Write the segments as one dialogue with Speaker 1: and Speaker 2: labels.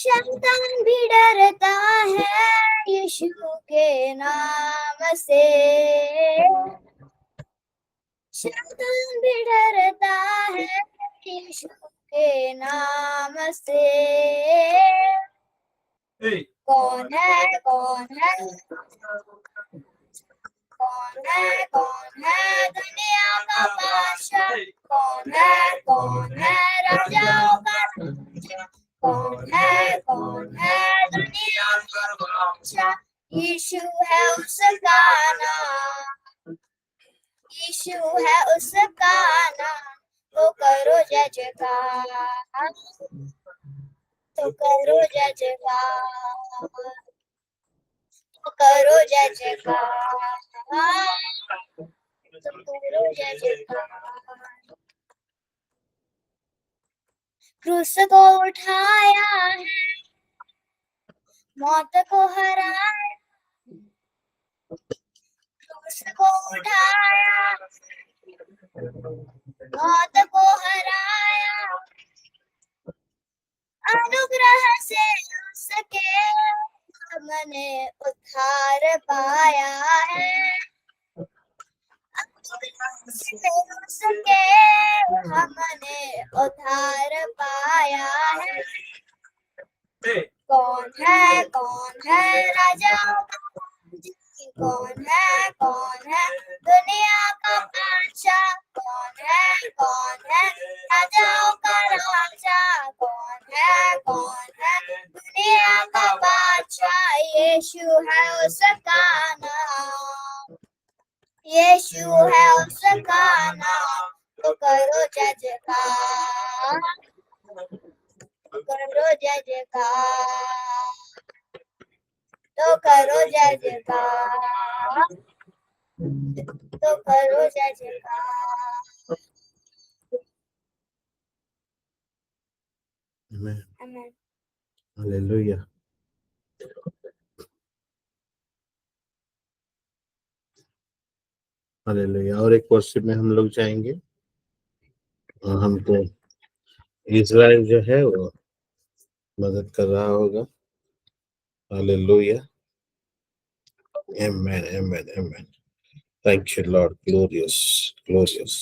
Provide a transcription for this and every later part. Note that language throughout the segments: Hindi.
Speaker 1: शैतान भी डरता है यीशु के नाम से, शैतान भी डरता है यीशु के नाम से। कौन है कौन है कौन है दुनिया का बादशाह, कौन है राजाओं का राजा, कौन है दुनिया का बादशाह। यीशु है उसका नाम, यीशु है उसका नाम। तो करो जय जयकार, तो करो जय जयकार, तो करो जय जयकार, तो करो जय जयकार। क्रूस को उठाया है, मौत को हराया, क्रूस को उठाया, मौत को हराया, अनुग्रह से उसके हमने उद्धार पाया है, अनुग्रह से उसके हमने उद्धार पाया है। कौन है राजाओं का, कौन है दुनिया का बादशाह, कौन है राजाओं का राजा, कौन है दुनिया का बादशाह। यीशु है उसका नाम, यीशु है उसका नाम। तो करो जय जयकार, करो जय जयकार, तो करो जय जयकार, तो करो जय जयकार। आमीन।
Speaker 2: हालेलुया। हालेलुया। और एक वर्शिप में हम लोग जाएंगे। हमको इज़राइल जो है वो मदद कर रहा होगा। Hallelujah. Amen amen amen. Thank you Lord. Glorious glorious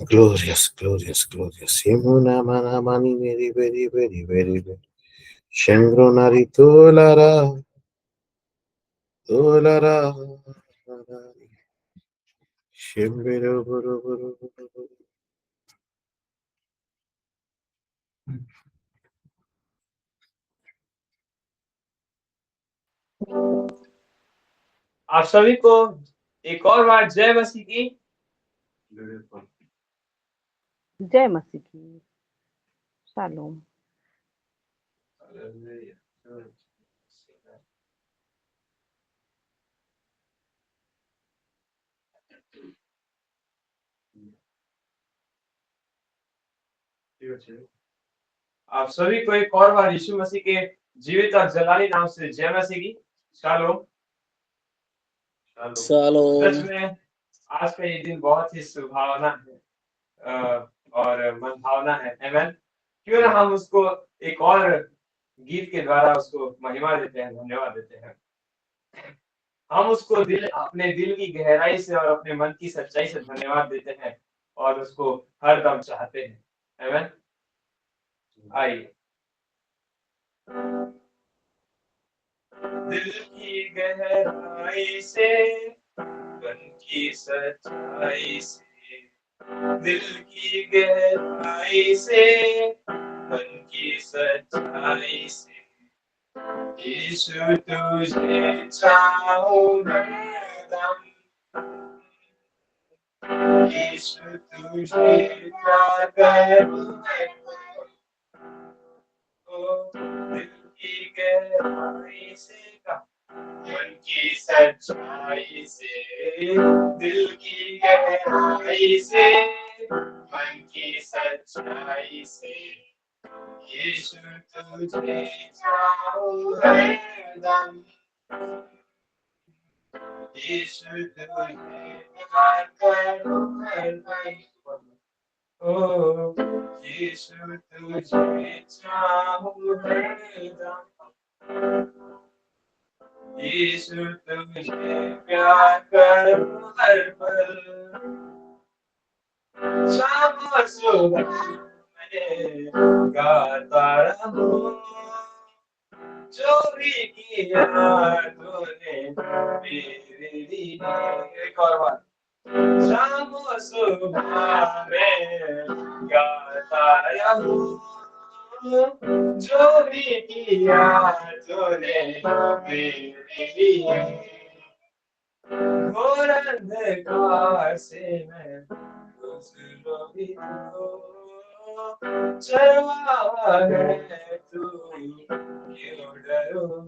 Speaker 2: glorious glorious glorious. Yamuna माना मानी मेरी वेरी वेरी वेरी वेरी शंग्रो नारी तोलारा तोलारा शिम्बिरो बुरो बुरो बुरो।
Speaker 3: आप सभी को एक और बार जय मसीह की।
Speaker 4: जय मसीह की। शालोम।
Speaker 3: आप सभी को एक और बार यीशु मसीह के जीवित और जलाली नाम से जय मसीह की। शालोम। सच में आज का ये दिन बहुत ही सुभावना है और मनभावना है। आमीन। क्यों ना हम उसको एक और गीत के द्वारा उसको महिमा देते हैं, धन्यवाद देते हैं। हम उसको अपने दिल की गहराई से और अपने मन की सच्चाई से धन्यवाद देते हैं और उसको हर दम चाहते हैं। आमीन। आइए। दिल की गहराई से, मन की सच्चाई से, दिल की गहराई से, मन की सच्चाई से, यीशु तुझे चाहूं हरदम, यीशु तुझे प्यार करूं दिल की गहराई से, मन की सच्चाई से, दिल की गहराई से, मन की सच्चाई से, यीशु तुझे चाहूं हरदम, यीशु तुझे प्यार करूं हरदम। ओ यीशु तुझे चाहूं हरदम, यीशु तुझे प्यार करूं हर पल, शाम और सुबह मैं गाता रहूं, जो भी किया तूने मेरे लिए। एक और बार, शाम और सुबह मैं गाता रहूं, जो भी किया तूने मेरे लिए। घोर अंधकार से मैं गुजरूं भी तो चलवा है तू, क्यों डरूं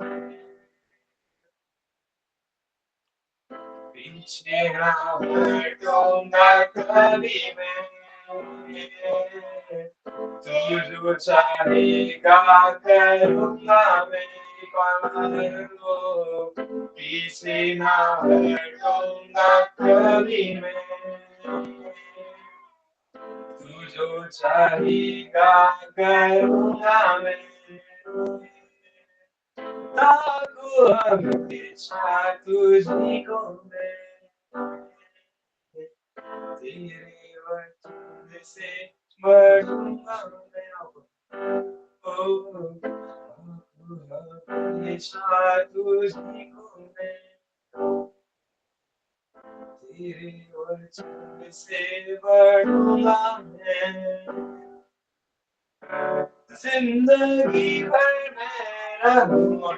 Speaker 3: पीछे ना हटूंगा कभी मैं, तू जो चाहेगा करूंगा मैं। पीछे ना हटूंगा कभी मैं, तू जो चाहेगा करूंगा मैं। ताकू हमेशा तुझी को मैं, तेरे वचन से बढ़ूंगा मैं। ओ हमेशा तुझी को मैं, तेरे वचन से बढ़ूंगा मैं। जिंदगी भर मैं रहूं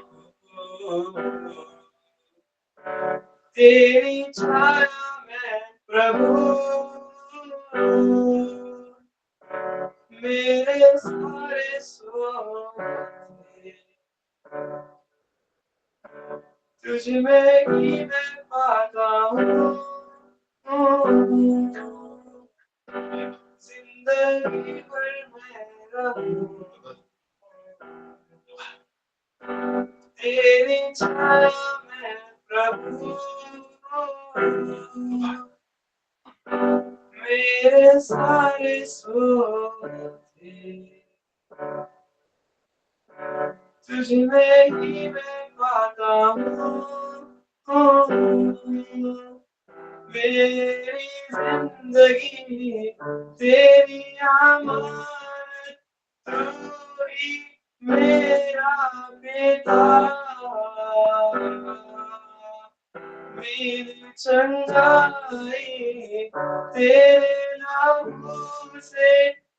Speaker 3: तेरी छाया में प्रभु, मेरे सारे सोते तुझ में ही मैं पाता हूँ। जिंदगी भर मैं रहूं तेरी छाया में प्रभु, मेरे सारे सोते तुझ में ही मैं पाता हूँ। मेरी जिंदगी तेरी अमानत, तू ही मेरा पिता, मेरी चंगाई तेरे नाम से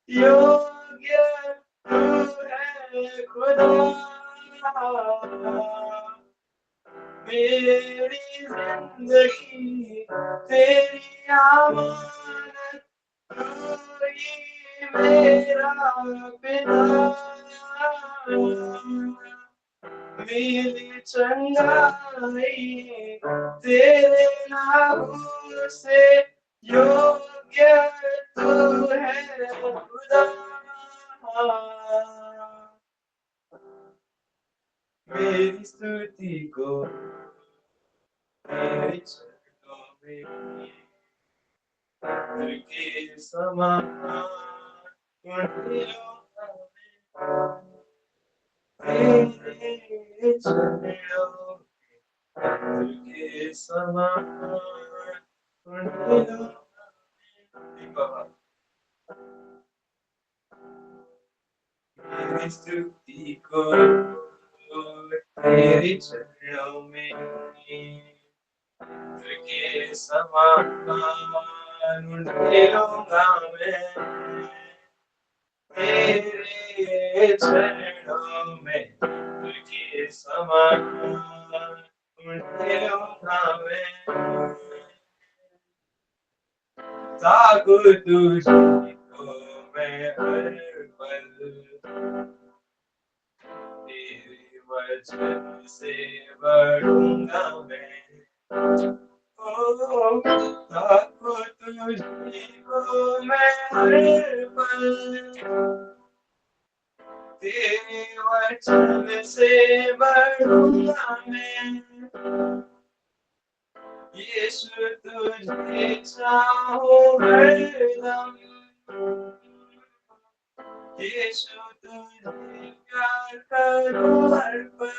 Speaker 3: योग्य तू है खुदा। मेरी जिंदगी तेरी अमानत, तू ही मेरा पिता, मेरी चंगाई तेरे नाम से योग्य तू है खुदा। मेरी स्तुति को तेरे चरणों में के समान तेरे चरणों के समान। मेरी स्तुति को तेरे चरणों में के समान ढूंढूंगा मैं, तेरे चरणों में के समान ढूंढूंगा मैं। ताकू तुझी को मैं हर पल, तेरे वचन से बढ़ूंगा मैं। ओ ताकू तुझी को मैं हर पल, तेरे वचन से बढ़ूंगा मैं। यीशु तुझे चाहूं हरदम, यीशु तुझे प्यार करो हर पल,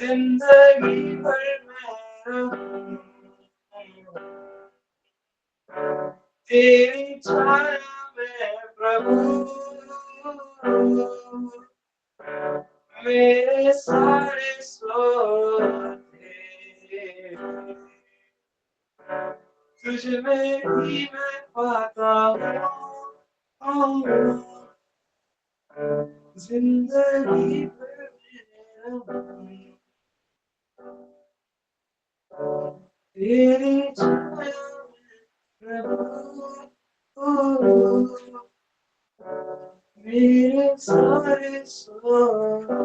Speaker 3: जिंदगी भर मैं रहूं तेरी छाया में प्रभु, मेरे सारे सोते तुझ में ही मैं पाता हूँ, जिंदगी भर मैं रहूं तेरी छाया में प्रभु, मेरे सारे सोते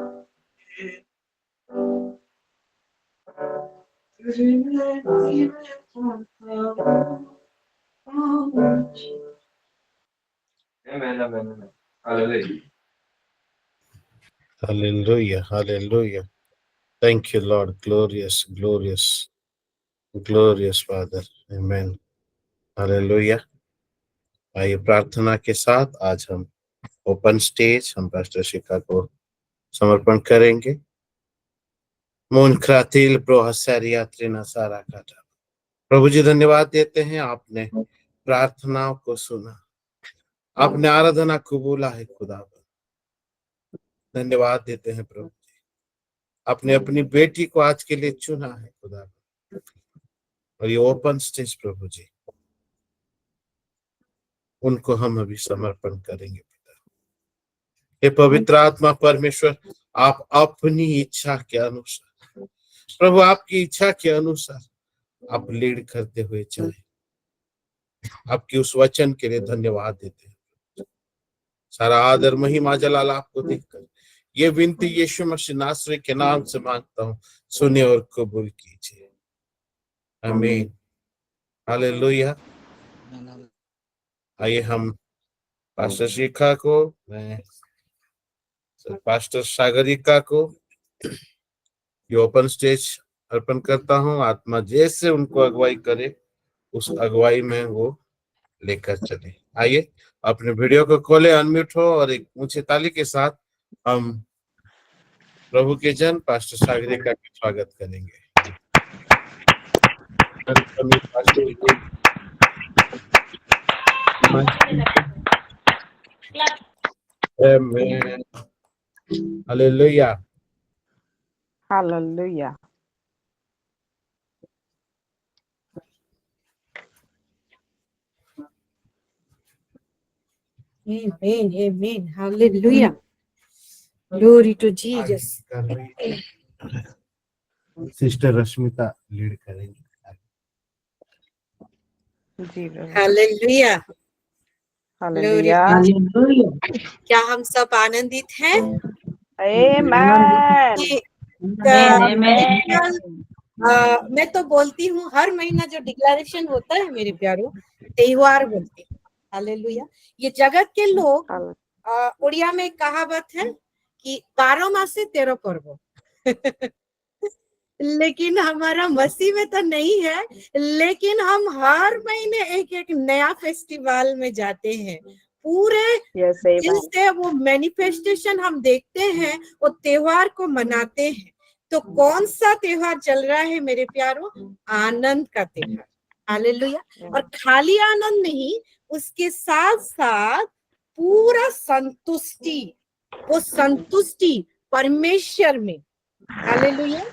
Speaker 3: तुझ में ही मैं पाता हूँ। Amen, amen, amen. Hallelujah.
Speaker 2: Hallelujah, hallelujah. Thank you, Lord. Glorious, glorious, glorious Father. Amen. Hallelujah. आइए प्रार्थना के साथ आज हम ओपन स्टेज हम पास्टर शिखा को समर्पण करेंगे। मून क्रातिल प्रोहसारी यात्री नसारा काटा। प्रभु जी धन्यवाद देते हैं, आपने प्रार्थनाओं को सुना, आपने आराधना कबूला है खुदा। धन्यवाद देते हैं प्रभु जी, आपने अपनी बेटी को आज के लिए चुना है खुदा, और ये ओपन स्टेज प्रभु जी उनको हम अभी समर्पण करेंगे। पिता हे पवित्र आत्मा परमेश्वर, आप अपनी इच्छा के अनुसार प्रभु, आपकी इच्छा के अनुसार आप लीड करते हुए चले। आपकी उस वचन के लिए धन्यवाद देते हैं। सारा आदर महिमा जलाल आपको देकर ये विनती यीशु मसीह नासरी के नाम से मांगता हूँ, सुने और कबूल कीजिए। आमीन। हालेलुया। आइए हम पास्टर शिखा को, मैं पास्टर सागरिका को ये ओपन स्टेज अर्पण करता हूँ। आत्मा जैसे उनको अगुवाई करे उस अगुवाई में वो लेकर चले। आइए अपने वीडियो को खोले, अनम्यूट हो और एक ऊंची ताली के साथ हम प्रभु के जन पास्टर सागरिका का स्वागत करेंगे। Amen. Hallelujah.
Speaker 4: Hallelujah.
Speaker 5: Amen. Amen. Hallelujah. Glory to Jesus.
Speaker 2: Sister Rashmita lead करेंगे।
Speaker 4: जी प्रभु।
Speaker 5: Hallelujah.
Speaker 4: हालेलुया।
Speaker 5: क्या हम सब आनंदित हैं?
Speaker 4: आमेन।
Speaker 5: कि
Speaker 4: आमेन।
Speaker 5: मैं तो बोलती हूँ हर महीना जो डिक्लेरेशन होता है मेरे प्यारों, त्योहार बोलते हैं। हालेलुया। ये जगत के लोग उड़िया में कहावत है कि 12 मासे 13 पर्व लेकिन हमारा मसीह में तो नहीं है, लेकिन हम हर महीने एक एक नया फेस्टिवल में जाते हैं। पूरे दिल से वो मैनिफेस्टेशन हम देखते हैं, वो त्योहार को मनाते हैं। तो कौन सा त्योहार चल रहा है मेरे प्यारों? आनंद का त्योहार। हालेलुया। और खाली आनंद नहीं, उसके साथ साथ पूरा संतुष्टि, वो संतुष्टि परमेश्वर में। हालेलुया।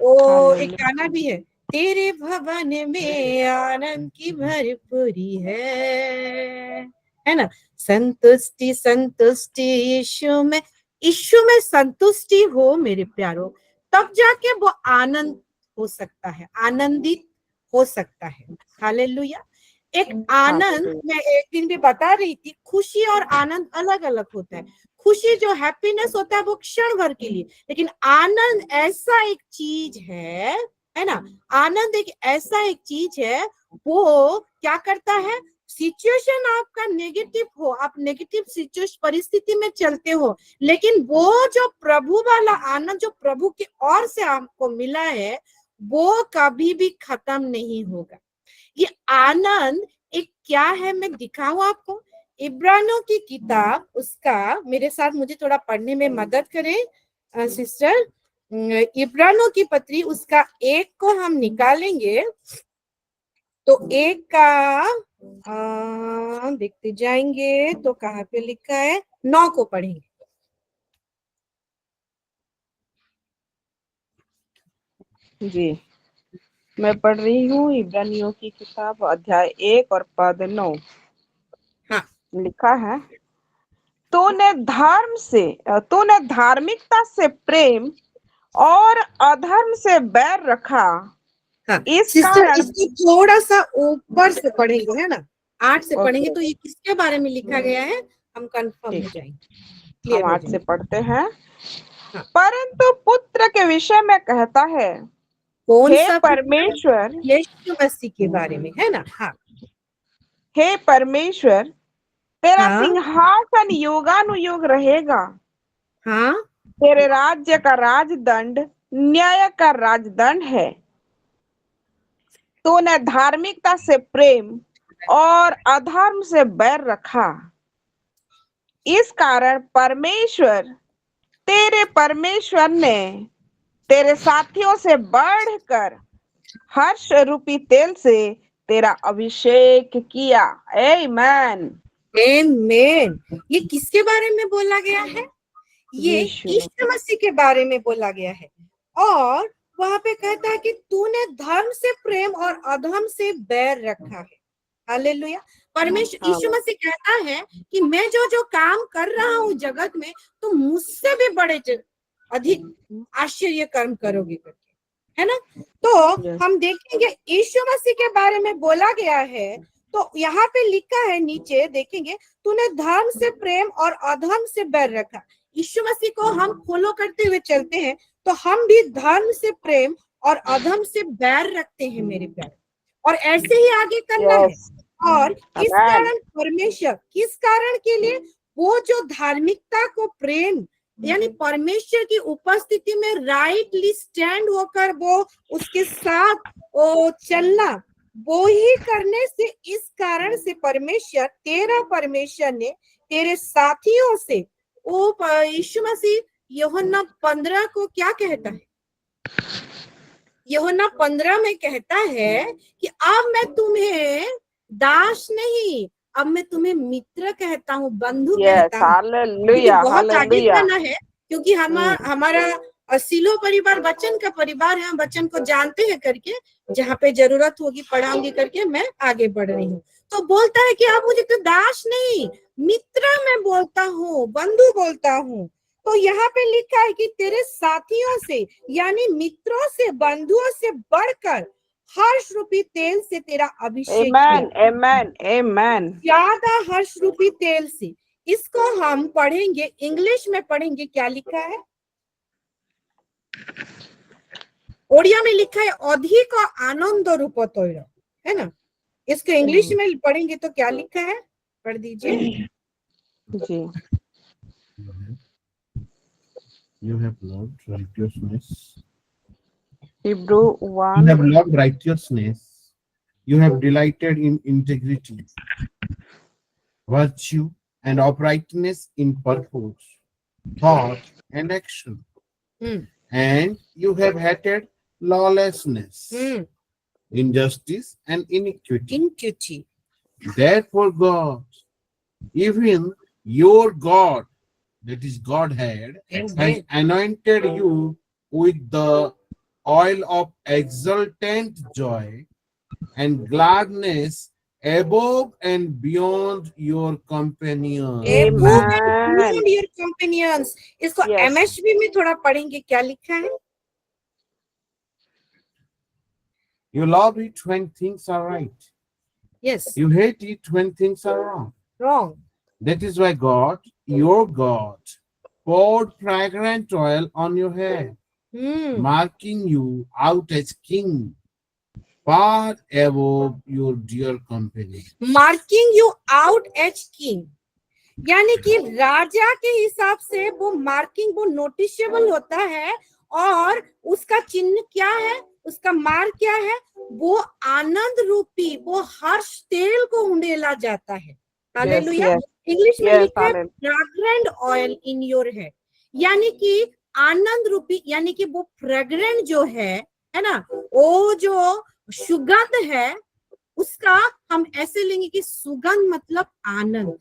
Speaker 5: ओ एक गाना भी है, तेरे भवन में आनंद की भरपूरी है ना। संतुष्टि संतुष्टि यीशु में संतुष्टि हो मेरे प्यारो, तब जाके वो आनंद हो सकता है, आनंदित हो सकता है। हालेलुया। एक आनंद, मैं एक दिन भी बता रही थी, खुशी और आनंद अलग अलग होता है। खुशी जो हैप्पीनेस होता है वो क्षण भर के लिए, लेकिन आनंद ऐसा एक चीज है ना। आनंद एक ऐसा एक चीज है, वो क्या करता है, सिचुएशन आपका नेगेटिव हो, आप नेगेटिव सिचुएशन परिस्थिति में चलते हो, लेकिन वो जो प्रभु वाला आनंद जो प्रभु की ओर से आपको मिला है, वो कभी भी खत्म नहीं होगा। ये आनंद एक क्या है, मैं दिखाऊं आपको। इब्रानियों की किताब, उसका मेरे साथ मुझे थोड़ा पढ़ने में मदद करें सिस्टर। इब्रानियों की पत्री उसका 1 को हम निकालेंगे तो 1 का देखते जाएंगे तो कहाँ पे लिखा है, 9 को पढ़ेंगे।
Speaker 4: जी, मैं पढ़ रही हूँ इब्रानियों की किताब अध्याय 1 और पद 9।
Speaker 5: हाँ।
Speaker 4: लिखा है, तूने धार्मिकता से प्रेम और अधर्म से बैर रखा।
Speaker 5: हाँ
Speaker 4: इस
Speaker 5: सिस्टर,
Speaker 4: कारण
Speaker 5: इसको थोड़ा सा ऊपर से पढ़ेंगे, है ना, 8 से पढ़ेंगे
Speaker 4: ओके,
Speaker 5: तो ये किसके बारे में लिखा गया है हम कंफर्म हो
Speaker 4: ठीक,
Speaker 5: जाएंगे, क्लियर
Speaker 4: हम
Speaker 5: हो
Speaker 4: 8 से
Speaker 5: जाएंगे।
Speaker 4: पढ़ते हैं।
Speaker 5: हाँ।
Speaker 4: परंतु पुत्र के विषय में कहता है,
Speaker 5: कौन
Speaker 4: हे
Speaker 5: सा पुत्र?
Speaker 4: परमेश्वर,
Speaker 5: यीशु मसीह के बारे में, है ना। हाँ
Speaker 4: हे परमेश्वर, तेरा
Speaker 5: हाँ
Speaker 4: सिंहासन युगानुयुग रहेगा।
Speaker 5: हाँ
Speaker 4: तेरे राज्य का राजदंड न्याय का राजदंड है। तूने धार्मिकता से प्रेम और अधर्म से बैर रखा। इस कारण तेरे परमेश्वर ने तेरे साथियों से बढ़कर हर्ष रूपी तेल से तेरा अभिषेक किया। आमीन।
Speaker 5: आमीन। ये किसके बारे में बोला गया है? ये
Speaker 4: यीशु
Speaker 5: यीशु मसीह के बारे में बोला गया है। और वहां पे कहता है कि तूने धर्म से प्रेम और अधर्म से बैर रखा है। हालेलुया। परमेश्वर यीशु मसीह कहता है कि मैं जो जो काम कर रहा हूँ जगत में, तुम मुझसे भी बड़े अधिक आश्चर्य कर्म करोगे करके, है ना। तो हम देखेंगे यीशु मसीह के बारे में बोला गया है, तो यहाँ पे लिखा है नीचे देखेंगे, तूने धर्म से प्रेम और अधर्म से बैर रखा। यीशु मसीह को हम फॉलो करते हुए चलते हैं तो हम भी धर्म से प्रेम और अधर्म से बैर रखते हैं मेरे प्यारे, और ऐसे ही आगे करना है। और किस कारण के लिए? वो जो धार्मिकता को प्रेम, यानी परमेश्वर की उपस्थिति में राइटली स्टैंड होकर वो उसके साथ वो चलना, वो ही करने से, इस कारण से परमेश्वर ने तेरे साथियों से, वो यीशु मसीह यूहन्ना 15 को क्या कहता है? यूहन्ना 15 में कहता है कि अब मैं तुम्हें दास नहीं, अब मैं तुम्हें मित्र कहता हूँ, बंधु कहता हूँ।
Speaker 4: हालेलुया,
Speaker 5: बहुत आगे
Speaker 4: हालेलुया।
Speaker 5: जाना है क्योंकि हमारा सिलो परिवार वचन का परिवार है, हम वचन को जानते हैं करके, जहाँ पे जरूरत होगी पढ़ाऊंगी करके मैं आगे बढ़ रही हूँ। तो बोलता है कि आप मुझे तो दास नहीं, मित्र मैं बोलता हूँ, बंधु बोलता हूँ। तो यहाँ पे लिखा है कि तेरे साथियों से, यानी मित्रों से, बंधुओं से बढ़कर हर्ष रूपी तेल से तेरा अभिषेक किया।
Speaker 4: आमीन, आमीन।
Speaker 5: ज्यादा हर्ष रूपी तेल से। इसको हम पढ़ेंगे, इंग्लिश में पढ़ेंगे, क्या लिखा है? ओडिया में लिखा है अधिक आनंद रूप तैर, है ना। इसको इंग्लिश में पढ़ेंगे तो क्या लिखा है, पढ़ दीजिए
Speaker 4: जी।
Speaker 2: You have loved righteousness.
Speaker 4: Hebrew
Speaker 2: You
Speaker 4: 1,
Speaker 2: have loved righteousness. You have delighted in integrity, virtue, and uprightness in purpose, thought, and action. And you have hated lawlessness, injustice, and iniquity. Therefore, God, even your God, that is Godhead, has anointed you with the oil of exultant joy and gladness above and beyond your companions.
Speaker 4: Amen.
Speaker 5: your companions. इसको
Speaker 4: Yes.
Speaker 5: MHB में थोड़ा पढ़ेंगे, क्या लिखा है?
Speaker 2: You love it when things are right.
Speaker 5: Yes.
Speaker 2: You hate it when things are wrong.
Speaker 5: Wrong.
Speaker 2: That is why God, your God, poured fragrant oil on your head, marking you out as king, far above your dear company.
Speaker 5: Marking you out as king, यानी कि राजा के हिसाब से वो मार्किंग, वो नोटिसेबल होता है, और उसका चिन्ह क्या है? उसका मार्ग क्या है? वो आनंद रूपी, वो हर्ष तेल को उंडेला जाता है। हालेलुया।
Speaker 4: yes,
Speaker 5: इंग्लिश में
Speaker 4: yes,
Speaker 5: लिखा है
Speaker 4: hallelujah.
Speaker 5: Fragrant oil in your head, यानी कि आनंद रूपी, यानी कि वो फ्रेग्रेंट जो है ना, वो जो सुगंध है उसका हम ऐसे लेंगे कि सुगंध मतलब आनंद,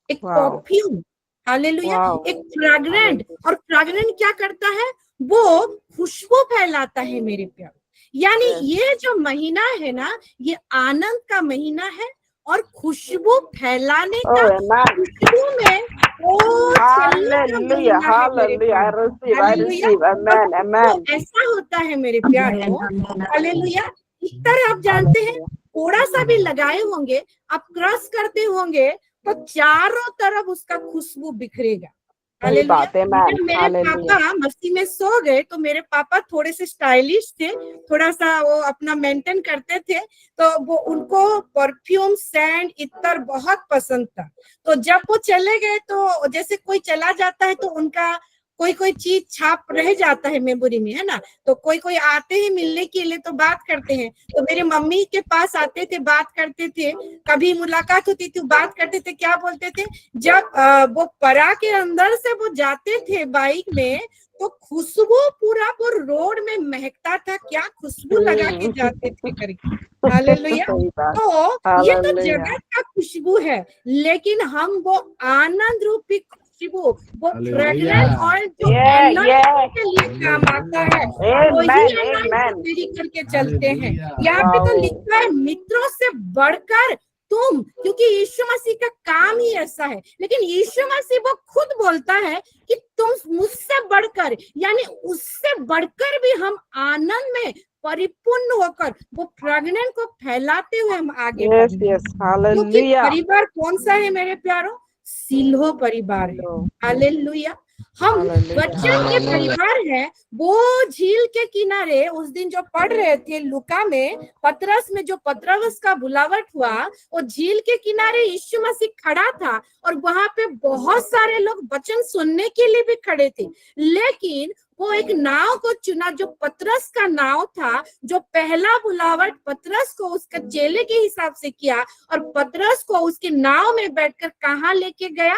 Speaker 5: एक
Speaker 4: Wow.
Speaker 5: परफ्यूम। हालेलुया।
Speaker 4: Wow.
Speaker 5: एक फ्रेग्रेंट,
Speaker 4: Hallelujah.
Speaker 5: और फ्रेग्रेंट क्या करता है? वो खुशबू फैलाता है मेरे प्यार। यानी
Speaker 4: Yes.
Speaker 5: ये जो महीना है ना, ये आनंद का महीना है और खुशबू फैलाने
Speaker 4: Oh,
Speaker 5: का,
Speaker 4: amen.
Speaker 5: खुशबू में वो चलने का
Speaker 4: Hallelujah.
Speaker 5: महीना है मेरे
Speaker 4: Hallelujah. I
Speaker 5: प्यार।
Speaker 4: receive. I
Speaker 5: hallelujah.
Speaker 4: receive.
Speaker 5: और
Speaker 4: Amen.
Speaker 5: वो
Speaker 4: Amen.
Speaker 5: ऐसा होता है मेरे प्यारों। हालेलुया। इतर आप जानते हैं, थोड़ा सा भी लगाए होंगे, आप क्रश करते होंगे तो चारों तरफ उसका खुशबू बिखरेगा।
Speaker 4: सही
Speaker 5: हालेलुया।
Speaker 4: बात है, मैम।
Speaker 5: जब मेरे
Speaker 4: हालेलुया।
Speaker 5: पापा मस्ती में सो गए तो मेरे पापा थोड़े से स्टाइलिश थे, थोड़ा सा वो अपना मेंटेन करते थे, तो वो उनको परफ्यूम, सैंड, इत्र बहुत पसंद था। तो जब वो चले गए तो जैसे कोई चला जाता है तो उनका कोई कोई चीज छाप रह जाता है मेमोरी में, है ना। तो कोई कोई आते हैं मिलने के लिए तो बात करते हैं, तो मेरे मम्मी के पास आते थे, बात करते थे, कभी मुलाकात होती थी, बात करते थे, क्या बोलते थे, जब वो परा के अंदर से वो जाते थे बाइक में तो खुशबू पूरा वो रोड में महकता था, क्या खुशबू लगा के जाते थे करके। हालेलुया।
Speaker 4: सही बात।
Speaker 5: तो ये तो
Speaker 4: हालेलुया।
Speaker 5: जगत का खुशबू है, लेकिन हम वो आनंद रूपी खुशबू, वो फ्रेग्रेंट ऑयल जो
Speaker 4: Yeah,
Speaker 5: एनॉइंटिंग के लिए काम आता है, वही
Speaker 4: Amen.
Speaker 5: Anointing
Speaker 4: Amen.
Speaker 5: कैरी करके चलते हैं। यहाँ पे तो
Speaker 4: Wow.
Speaker 5: लिखा है मित्रों से बढ़कर तुम, क्योंकि यीशु मसीह का काम ही ऐसा है। लेकिन यीशु मसीह वो खुद बोलता है कि तुम मुझसे बढ़कर, यानी उससे बढ़कर भी हम आनंद में परिपूर्ण होकर वो फ्रेग्रेंस को फैलाते हुए हम आगे
Speaker 4: Yes,
Speaker 5: बढ़ते हैं।
Speaker 4: yes.
Speaker 5: क्योंकि
Speaker 4: Hallelujah.
Speaker 5: परिवार कौन सा है मेरे प्यारों? सिल्हो परिवार है। हालेलुया। हम
Speaker 4: Hallelujah.
Speaker 5: वचन के परिवार हैं। वो झील के किनारे उस दिन जो पढ़ रहे थे लुका में, पतरस में जो पतरस का बुलावट हुआ, वो झील के किनारे यीशु मसीह खड़ा था और वहां पे बहुत सारे लोग वचन सुनने के लिए भी खड़े थे। लेकिन वो एक नाव को चुना जो पतरस का नाव था, जो पहला बुलावट पतरस को उसका चेले के हिसाब से किया, और पतरस को उसके नाव में बैठकर कहाँ लेके गया?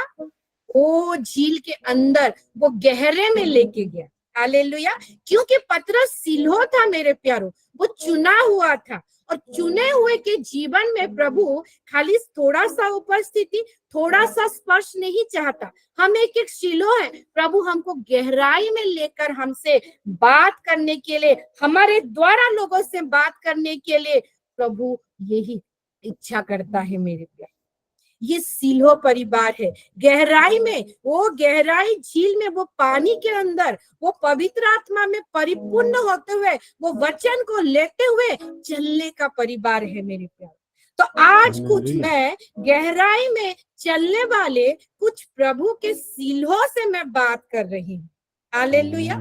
Speaker 5: वो झील के अंदर, वो गहरे में लेके गया। हालेलुया। क्योंकि पतरस सिल्हो था मेरे प्यारों, वो चुना हुआ था, और चुने हुए के जीवन में प्रभु खाली थोड़ा सा उपस्थिति, थोड़ा सा स्पर्श नहीं चाहता। हम एक शिलो है, प्रभु हमको गहराई में लेकर हमसे बात करने के लिए, हमारे द्वारा लोगों से बात करने के लिए प्रभु यही इच्छा करता है मेरे प्यार। ये सिल्हो परिवार है। गहराई में, वो गहराई झील में, वो पानी के अंदर, वो पवित्र आत्मा में परिपूर्ण होते हुए, वो वचन को लेते हुए चलने का परिवार है मेरे प्यार। तो आज कुछ मैं गहराई में चलने वाले कुछ प्रभु के सिल्हों से मैं बात कर रही हूँ। हालेलुया।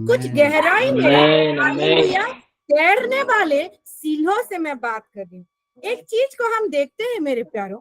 Speaker 5: कुछ गहराई में, हालेलुया, तैरने वाले सिल्हों से मैं बात कर रही हूँ। एक चीज को हम देखते हैं मेरे प्यारों,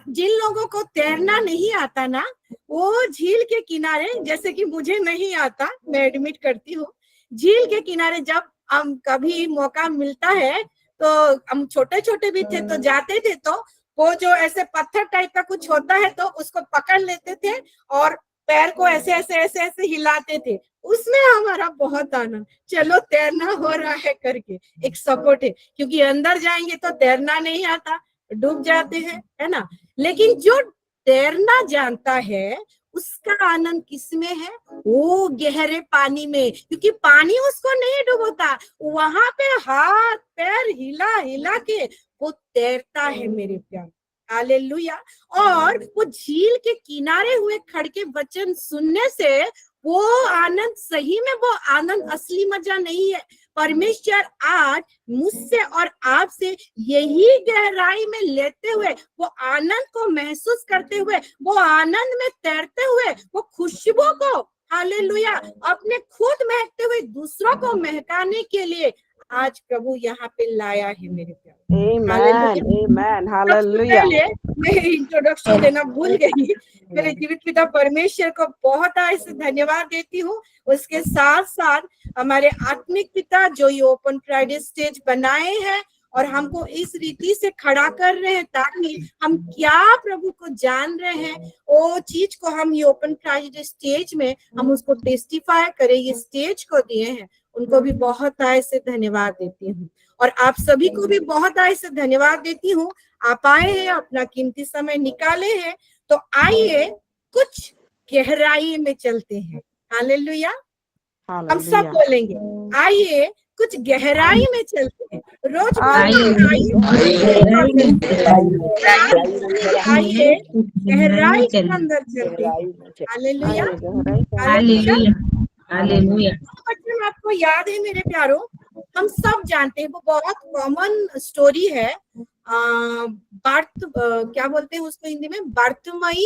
Speaker 5: जिन लोगों को तैरना नहीं आता ना, वो झील के किनारे, जैसे कि मुझे नहीं आता, मैं एडमिट करती हूँ, झील के किनारे जब हम कभी मौका मिलता है, तो हम छोटे छोटे भी थे तो जाते थे, तो वो जो ऐसे पत्थर टाइप का कुछ होता है तो उसको पकड़ लेते थे और पैर को ऐसे ऐसे ऐसे ऐसे हिलाते थे। उसमें हमारा बहुत आनंद, चलो तैरना हो रहा है करके एक सपोर्ट है, क्योंकि अंदर जाएंगे तो तैरना नहीं आता, डूब जाते हैं, है ना। लेकिन जो तैरना जानता है उसका आनंद किसमें है? वो गहरे पानी में, क्योंकि पानी उसको नहीं डुबोता, वहां पे हाथ पैर हिला हिला के वो तैरता है मेरे प्यार। हालेलुया। और वो झील के किनारे हुए खड़ के वचन सुनने से वो आनंद, सही में वो आनंद असली मजा नहीं है। परमेश्वर आज मुझसे और आपसे यही गहराई में लेते हुए, वो आनंद को महसूस करते हुए, वो आनंद में तैरते हुए, वो खुशबू को, हालेलुया, अपने खुद महकते हुए दूसरों को महकाने के लिए आज प्रभु यहाँ पे लाया है मेरे प्यारे।
Speaker 4: Amen. Amen.
Speaker 5: सबसे
Speaker 4: Hallelujah.
Speaker 5: पहले मैं इंट्रोडक्शन देना भूल गई। मेरे जीवित पिता परमेश्वर को बहुत ऐसे धन्यवाद देती हूँ। उसके साथ साथ हमारे आत्मिक पिता जो ये ओपन फ्राइडे स्टेज बनाए हैं और हमको इस रीति से खड़ा कर रहे हैं ताकि हम क्या प्रभु को जान रहे हैं वो चीज को हम ये ओपन फ्राइडे स्टेज में हम उसको टेस्टिफाई करें, ये स्टेज को दिए हैं, उनको भी बहुत ऐसे धन्यवाद देती हूँ। और आप सभी को भी बहुत ऐसे धन्यवाद देती हूँ। आप आए हैं, अपना कीमती समय निकाले हैं, तो आइए कुछ गहराई में चलते हैं। हालेलुया। हम सब बोलेंगे आइए कुछ गहराई में चलते हैं। रोज आइए गहराई के अंदर चलते हैं। Hallelujah hallelujah. वचन आपको याद है मेरे प्यारो, हम सब जानते हैं, वो बहुत कॉमन स्टोरी है। क्या बोलते हैं उसको हिंदी में, बार्तिमई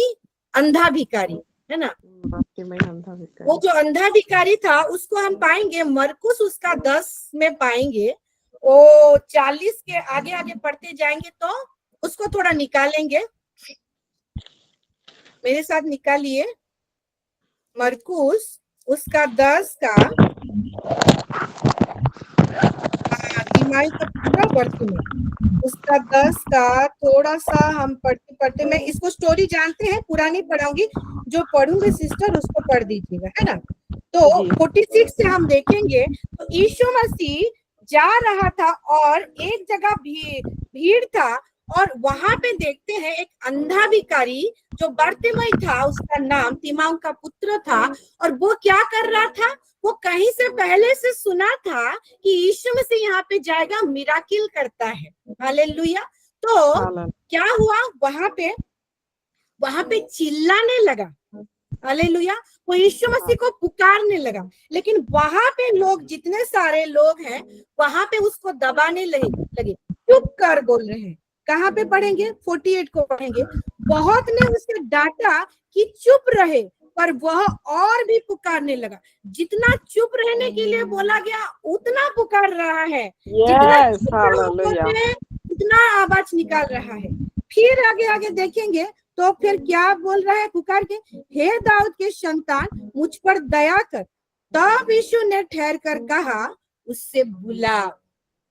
Speaker 5: अंधा भिखारी, है ना। वो जो अंधा भिखारी था उसको हम पाएंगे मरकुस उसका 10 में पाएंगे। वो 40 के आगे आगे पढ़ते जाएंगे तो उसको थोड़ा निकालेंगे। मेरे साथ निकालिए मरकुस उसका 10 का दिमाग का पूरा बढ़ती में उसका 10 का थोड़ा सा हम पढ़ते पढ़ते, मैं इसको स्टोरी जानते हैं, पूरा नहीं पढ़ाऊंगी, जो पढ़ूंगे सिस्टर उसको पढ़ दीजिएगा, है ना। तो 46 से हम देखेंगे तो यीशु मसीह जा रहा था और एक जगह भीड़ था और वहां पे देखते हैं एक अंधा भिखारी जो बार्तिमई था, उसका नाम तिमाऊ का पुत्र था। और वो क्या कर रहा था, वो कहीं से पहले से सुना था कि यीशु मसीह यहाँ पे जाएगा, मिराकिल करता है। हालेलुया। तो क्या हुआ, वहां पे चिल्लाने लगा। हालेलुया। वो यीशु मसीह को पुकारने लगा, लेकिन वहां पे लोग, जितने सारे लोग हैं वहां पे उसको दबाने लगे, चुप कर बोल रहे हैं। कहाँ पे पढ़ेंगे, 48 को पढ़ेंगे। बहुत ने उसे डांटा कि चुप रहे, पर वह और भी पुकारने लगा। जितना चुप रहने के लिए बोला गया उतना पुकार रहा है, उतना आवाज निकाल रहा है। फिर आगे आगे देखेंगे तो फिर क्या बोल रहा है पुकार के, हे दाऊद के संतान मुझ पर दया कर। तब यीशु ने ठहर कर कहा, उससे बुलाओ।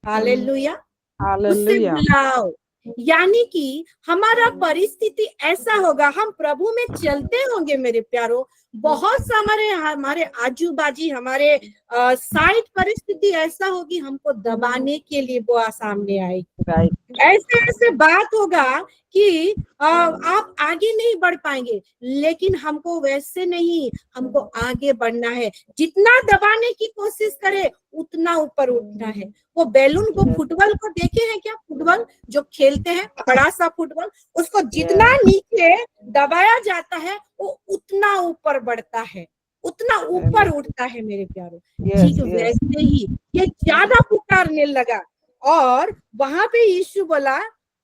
Speaker 5: हालेलुया। उससे बुलाओ, यानी कि हमारा परिस्थिति ऐसा होगा, हम प्रभु में चलते होंगे मेरे प्यारो, बहुत सा हमारे आजू बाजू हमारे साइड परिस्थिति ऐसा होगी, हमको दबाने के लिए वो सामने आएगी। ऐसे बात होगा कि आप आगे नहीं बढ़ पाएंगे, लेकिन हमको वैसे नहीं, हमको आगे बढ़ना है। जितना दबाने की कोशिश करे उतना ऊपर उठना है। वो बैलून को, फुटबॉल को देखे हैं क्या, फुटबॉल जो खेलते हैं, बड़ा सा फुटबॉल, उसको जितना नीचे दबाया जाता है वो उतना ऊपर बढ़ता है, उतना ऊपर उठता है मेरे प्यारो। ठीक वैसे ही ये ज्यादा पुकारने लगा और वहां पे यीशु बोला,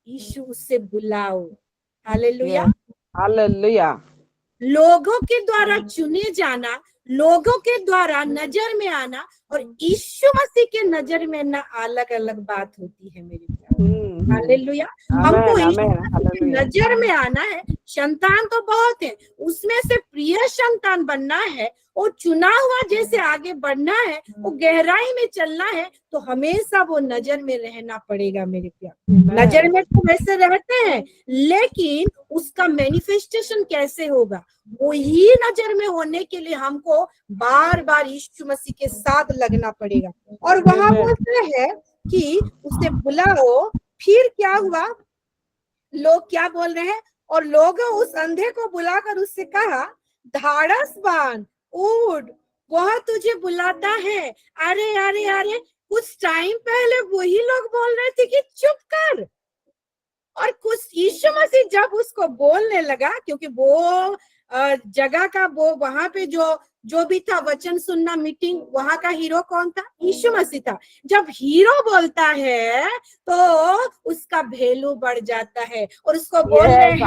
Speaker 5: यीशु उससे बुलाओ। Hallelujah hallelujah. लोगों के द्वारा चुने जाना, लोगों के द्वारा नजर में आना और यीशु मसीह के नजर में ना अलग अलग बात होती है मेरे प्यारे। हालेलुया। हमको यीशु नजर में आना है। संतान तो बहुत है, उसमें से प्रिय संतान बनना है, वो चुना हुआ जैसे आगे बढ़ना है, वो गहराई में चलना है, तो हमेशा वो नजर में रहना पड़ेगा मेरे प्यारे। नजर में तो वैसे रहते हैं, लेकिन उसका मैनिफेस्टेशन कैसे होगा, वही नजर में होने के लिए हमको बार बार यीशु मसीह के साथ लगना पड़ेगा। और वहां बोलते हैं कि उसे बुलाओ। फिर क्या हुआ, लोग क्या बोल रहे हैं, और लोगों उस अंधे को बुलाकर उससे कहा, धाड़स बांध, उठ, वह तुझे बुलाता है। अरे अरे अरे, कुछ टाइम पहले वही लोग बोल रहे थे कि चुप कर, और कुछ यीशु मसीह जब उसको बोलने लगा, क्योंकि वो जगह का, वो वहां पे जो भी था वचन सुनना मीटिंग, वहां का हीरो कौन था, यीशु मसीह था। जब हीरो बोलता है तो उसका वैल्यू बढ़ जाता है और उसको बोल रहे हैं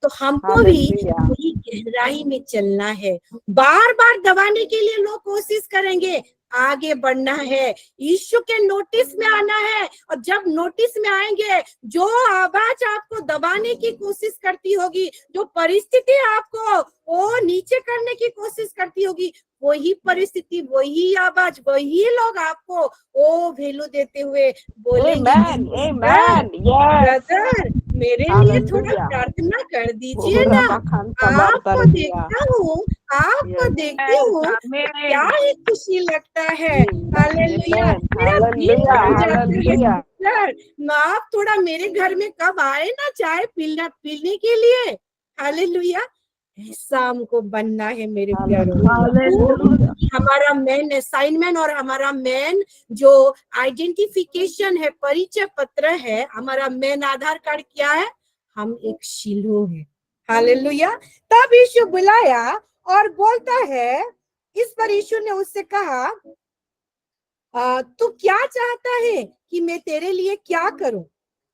Speaker 5: तो हमको भी
Speaker 4: हालेलुया।
Speaker 5: वही गहराई में चलना है। बार बार दबाने के लिए लोग कोशिश करेंगे, आगे बढ़ना है, यीशु के नोटिस में आना है। और जब नोटिस में आएंगे, जो आवाज आपको दबाने की कोशिश करती होगी, जो परिस्थिति आपको वो नीचे करने की कोशिश करती होगी, वही परिस्थिति, वही आवाज, वही लोग आपको वो वैल्यू देते हुए बोलेंगे,
Speaker 4: आमेन, आमेन, यस,
Speaker 5: ब्रदर मेरे लिए थोड़ा
Speaker 4: हालेलुया।
Speaker 5: प्रार्थना कर दीजिए ना। आपको
Speaker 4: हालेलुया।
Speaker 5: देखता हूँ, आपको देखती हूँ, क्या
Speaker 4: आमेन,
Speaker 5: ही खुशी लगता है। हालेलुया, मेरा दिल
Speaker 4: हालेलुया,
Speaker 5: भर जाता है।
Speaker 4: हालेलुया।
Speaker 5: सर आप थोड़ा मेरे घर में कब आए ना चाय पीने के लिए। हालेलुया, ऐसा हमको बनना है मेरे प्यारों।
Speaker 4: हालेलुया।
Speaker 5: हमारा मेन असाइनमेंट और हमारा मेन जो आइडेंटिफिकेशन है, परिचय पत्र है, हमारा मेन आधार कार्ड क्या है? हम एक शिलो है। हालेलुया। तब यीशु बुलाया और बोलता है, इस पर यीशु ने उससे कहा, तू क्या चाहता है कि मैं तेरे लिए क्या करूं?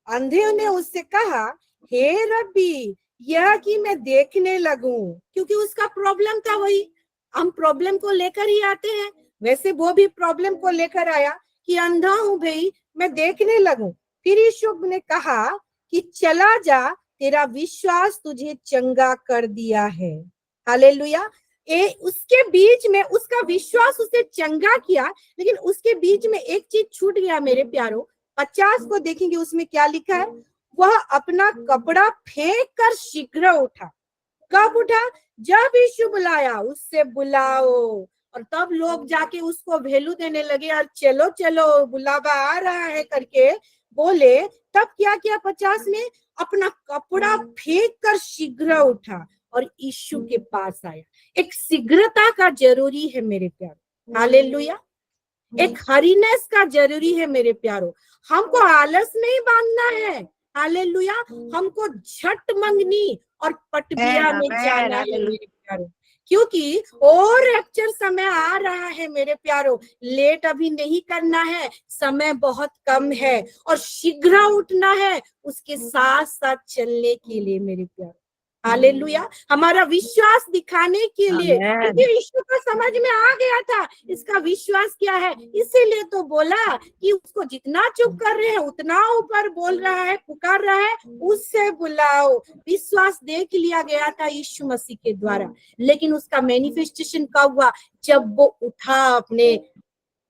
Speaker 5: अंधे ने उससे कहा, हे रब्बी, यह कि मैं देखने लगूं। क्योंकि उसका प्रॉब्लम था वही, हम प्रॉब्लम को लेकर ही आते हैं। वैसे वो भी प्रॉब्लम को लेकर आया कि अंधा हूं भाई, मैं देखने लगूं। फिर यीशु ने कहा कि चला जा, तेरा विश्वास तुझे चंगा कर दिया है। हालेलुया। उसके बीच में उसका विश्वास उसे चंगा किया, लेकिन उसके बीच में एक चीज छूट गया मेरे प्यारो। 50 को देखेंगे, उसमें क्या लिखा है? वह अपना कपड़ा फेंक कर शीघ्र उठा। कब उठा? जब यीशु बुलाया, उससे बुलाओ। और तब लोग जाके उसको वैल्यू देने लगे, और चलो चलो बुलावा आ रहा है करके बोले। तब क्या किया? 50 में अपना कपड़ा फेंक कर शीघ्र उठा और यीशु के पास आया। एक शीघ्रता का जरूरी है मेरे प्यारो। हालेलुया। एक हरीनेस का जरूरी है मेरे प्यारो। हमको आलस नहीं बांधना है। हालेलुया। हमको झट मंगनी और पटबिया में जाना है मेरे प्यारो, क्योंकि और रैप्चर समय आ रहा है मेरे प्यारो। लेट अभी नहीं करना है, समय बहुत कम है और शीघ्र उठना है उसके साथ साथ चलने के लिए मेरे प्यारो। हालेलुया। हमारा विश्वास दिखाने के लिए, क्योंकि यीशु को समझ में आ गया था इसका विश्वास क्या है, इसीलिए तो बोला कि उसको जितना चुप कर रहे हैं उतना ऊपर बोल रहा है, पुकार रहा है, उससे बुलाओ। विश्वास देख लिया गया था यीशु मसीह के द्वारा, लेकिन उसका मैनिफेस्टेशन कब हुआ? जब वो उठा अपने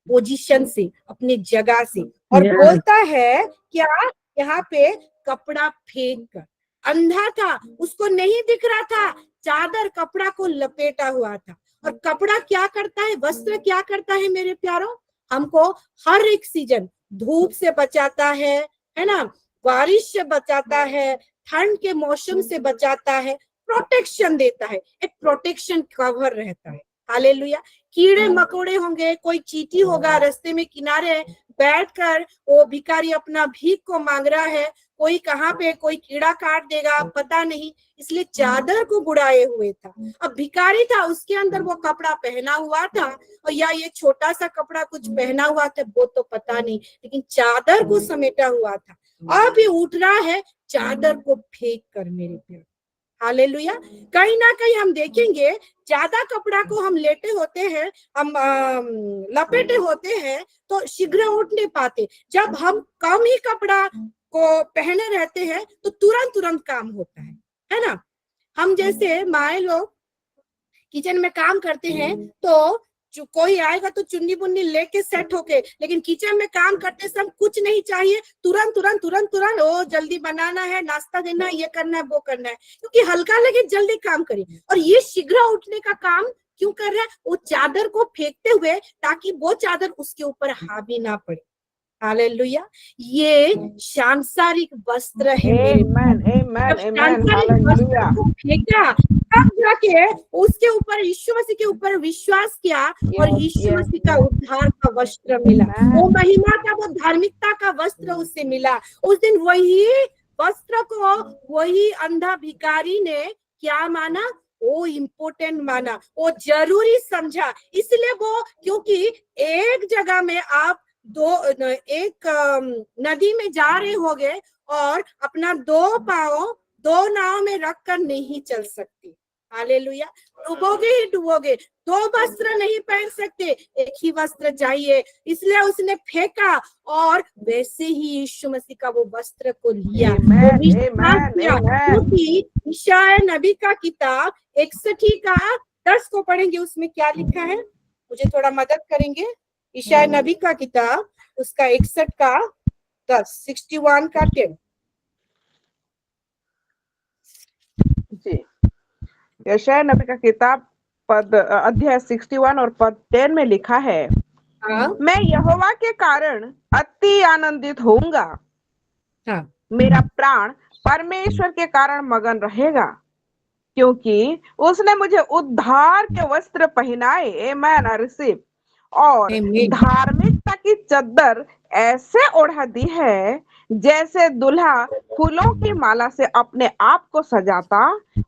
Speaker 5: पोजीशन से, अपने जगह से, और बोलता है क्या? यहाँ पे कपड़ा फेंक कर। अंधा था, उसको नहीं दिख रहा था, चादर कपड़ा को लपेटा हुआ था। और कपड़ा क्या करता है? वस्त्र क्या करता है मेरे प्यारों? हमको हर एक सीजन धूप से बचाता है ना, बारिश से बचाता है, ठंड के मौसम से बचाता है, प्रोटेक्शन देता है, एक प्रोटेक्शन कवर रहता है। हालेलुया। कीड़े मकोड़े होंगे, कोई चींटी होगा रास्ते में किनारे बैठकर, वो भिखारी अपना भीख को मांग रहा है, कोई कहाँ पे कोई कीड़ा काट देगा पता नहीं, इसलिए चादर को बुड़ाए हुए था। अब भिखारी था, उसके अंदर वो कपड़ा पहना हुआ था, और या ये छोटा सा कपड़ा कुछ पहना हुआ था वो तो पता नहीं, लेकिन चादर को समेटा हुआ था। अब ये उठ रहा है चादर को फेंक कर मेरे प्यार। हालेलुया। कहीं ना कहीं हम देखेंगे, ज्यादा कपड़ा को हम लेटे होते हैं, हम लपेटे होते हैं तो शीघ्र उठ नहीं पाते। जब हम कम ही कपड़ा को पहने रहते हैं तो तुरंत तुरंत काम होता है ना। हम जैसे माए लोग किचन में काम करते हैं तो कोई आएगा तो चुन्नी बुन्नी लेके सेट होके, लेकिन किचन में काम करते समय कुछ नहीं चाहिए, तुरंत तुरंत तुरंत तुरंत ओ जल्दी बनाना है, नाश्ता देना है, ये करना है, वो करना है, क्योंकि हल्का लगे जल्दी काम करिए। और ये शीघ्र उठने का काम क्यों कर रहा है? वो चादर को फेंकते हुए, ताकि वो चादर उसके ऊपर हावी ना पड़े। हालेलुया। ये सांसारिक वस्त्र है मेरे। जब सांसारिक वस्त्र को फेंका, तब जाके उसके ऊपर यीशु मसीह के ऊपर विश्वास किया और यीशु मसीह का उद्धार का वस्त्र मिला, वो महिमा का, वो धार्मिकता का वस्त्र उससे मिला। उस दिन वही वस्त्र को वही अंधा भिखारी ने क्या माना? वो इम्पोर्टेंट माना, वो जरूरी समझा। इसलिए वो, क्योंकि एक जगह में आप एक नदी में जा रहे होगे और अपना 2 पाँव दो नाव में रखकर नहीं चल सकती। हालेलुया। डूबोगे ही डूबोगे, दो वस्त्र नहीं पहन सकते, एक ही वस्त्र चाहिए। इसलिए उसने फेंका और वैसे ही यीशु मसीह का वो वस्त्र को लिया, वो विश्वास किया। क्योंकि यशायाह नबी का किताब 61 का 10 को पढ़ेंगे, उसमें क्या लिखा है, मुझे थोड़ा मदद करेंगे। यशायाह नबी का किताब उसका 61 का 10, 61 का 10
Speaker 4: जी। यशायाह नबी का किताब पद अध्याय 61 और पद 10 में लिखा है, मैं यहोवा के कारण अति आनंदित होऊंगा। मेरा प्राण परमेश्वर के कारण मगन रहेगा, क्योंकि उसने मुझे उद्धार के वस्त्र पहनाए। आमेन, आई रिसीव। और धार्मिकता की चद्दर ऐसे ओढ़ा दी है जैसे दुल्हा फूलों की माला से अपने आप को सजाता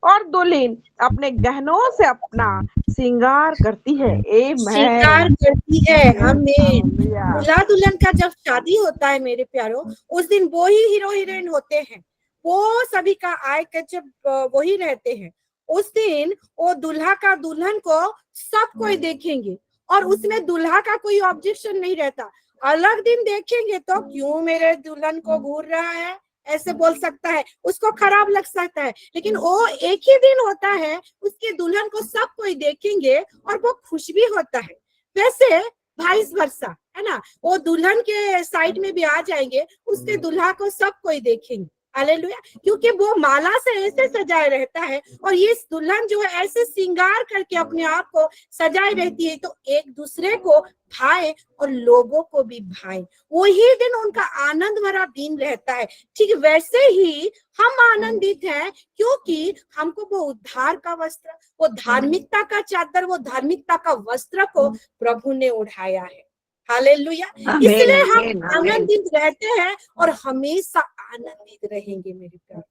Speaker 4: और दुल्हन अपने गहनों से अपना श्रृंगार करती है।
Speaker 5: श्रृंगार करती है। आमीन। दूल्हा दुल्हन का जब शादी होता है मेरे प्यारो, उस दिन वो ही हीरो हीरोइन होते हैं, वो सभी का आय के जब वही रहते हैं। उस दिन वो दूल्हा का दुल्हन को सब कोई देखेंगे और उसमें दूल्हा का कोई ऑब्जेक्शन नहीं रहता। अलग दिन देखेंगे तो क्यों मेरे दुल्हन को घूर रहा है ऐसे बोल सकता है, उसको खराब लग सकता है। लेकिन वो एक ही दिन होता है, उसके दुल्हन को सब कोई देखेंगे और वो खुश भी होता है। वैसे वाइस वर्सा है ना, वो दुल्हन के साइड में भी आ जाएंगे, उसके दुल्हा को सब कोई देखेंगे। हालेलुया। क्योंकि वो माला से ऐसे सजाए रहता है और ये दुल्हन जो है ऐसे श्रृंगार करके अपने आप को सजाए रहती है, तो एक दूसरे को भाए और लोगों को भी भाए। वही दिन उनका आनंद भरा दिन रहता है। ठीक वैसे ही हम आनंदित हैं, क्योंकि हमको वो उद्धार का वस्त्र, वो धार्मिकता का चादर, वो धार्मिकता का वस्त्र को प्रभु ने उठाया है। हालेलुया। इसलिए हम आनंदित रहते हैं और हमेशा आनंदित रहेंगे मेरे प्यारे।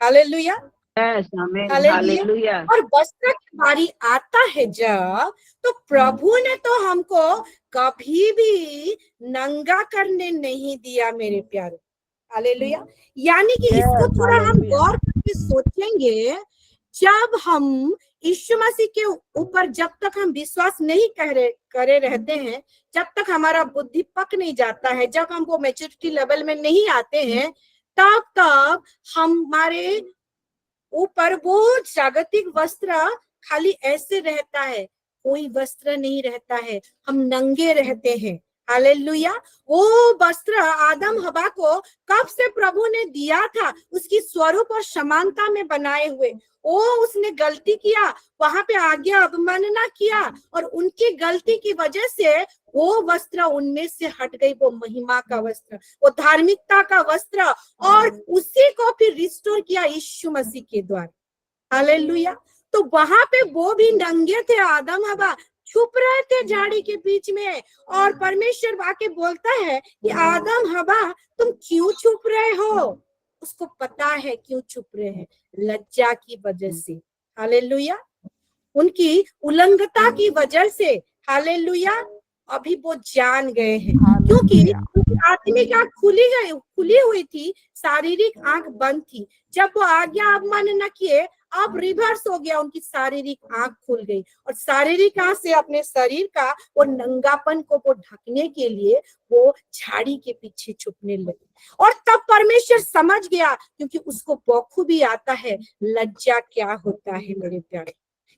Speaker 5: हालेलुया। हालेलुया। और वस्त्र की बारी आता है जब, तो प्रभु ने तो हमको कभी भी नंगा करने नहीं दिया मेरे प्यारे। हालेलुया। यानी कि इसको थोड़ा हम गौर करके सोचेंगे, जब हम यीशु मसीह के ऊपर जब तक हम विश्वास नहीं करे रहते हैं, जब तक हमारा बुद्धि पक नहीं जाता है, जब हम वो मैच्योरिटी लेवल में नहीं आते हैं, तब तक हमारे ऊपर वो जागतिक वस्त्र खाली ऐसे रहता है, कोई वस्त्र नहीं रहता है, हम नंगे रहते हैं। हालेलुया। वो वस्त्र आदम हवा को कब से प्रभु ने दिया था, उसकी स्वरूप और समानता में बनाए हुए। वो उसने गलती किया, वहां पे आज्ञा अवमानना किया और उनकी गलती की वजह से वो वस्त्र उनमें से हट गई, वो महिमा का वस्त्र, वो धार्मिकता का वस्त्र, और उसी को फिर रिस्टोर किया यीशु मसीह के द्वारा। हालेलुया। तो वहां पे वो भी नंगे थे, आदम हवा छुप रहे थे झाड़ी के बीच में, और परमेश्वर वाके बोलता है कि आदम हवा तुम क्यों छुप रहे हो। उसको पता है क्यों छुप रहे हैं, लज्जा की वजह से। हालेलुया। उनकी उल्लंघता की वजह से। हालेलुया। अभी वो जान गए हैं, क्योंकि उनकी आत्मिक आंख खुली हुई थी, शारीरिक आंख बंद थी। जब वो आज्ञा अवमानना किए, अब रिवर्स हो गया, उनकी शारीरिक आंख खुल गई और शारीरिक आंख से अपने शरीर का वो नंगापन को वो ढकने के लिए वो झाड़ी के पीछे छुपने लगे। और तब परमेश्वर समझ गया, क्योंकि उसको बखूबी आता है लज्जा क्या होता है मेरे प्यारे,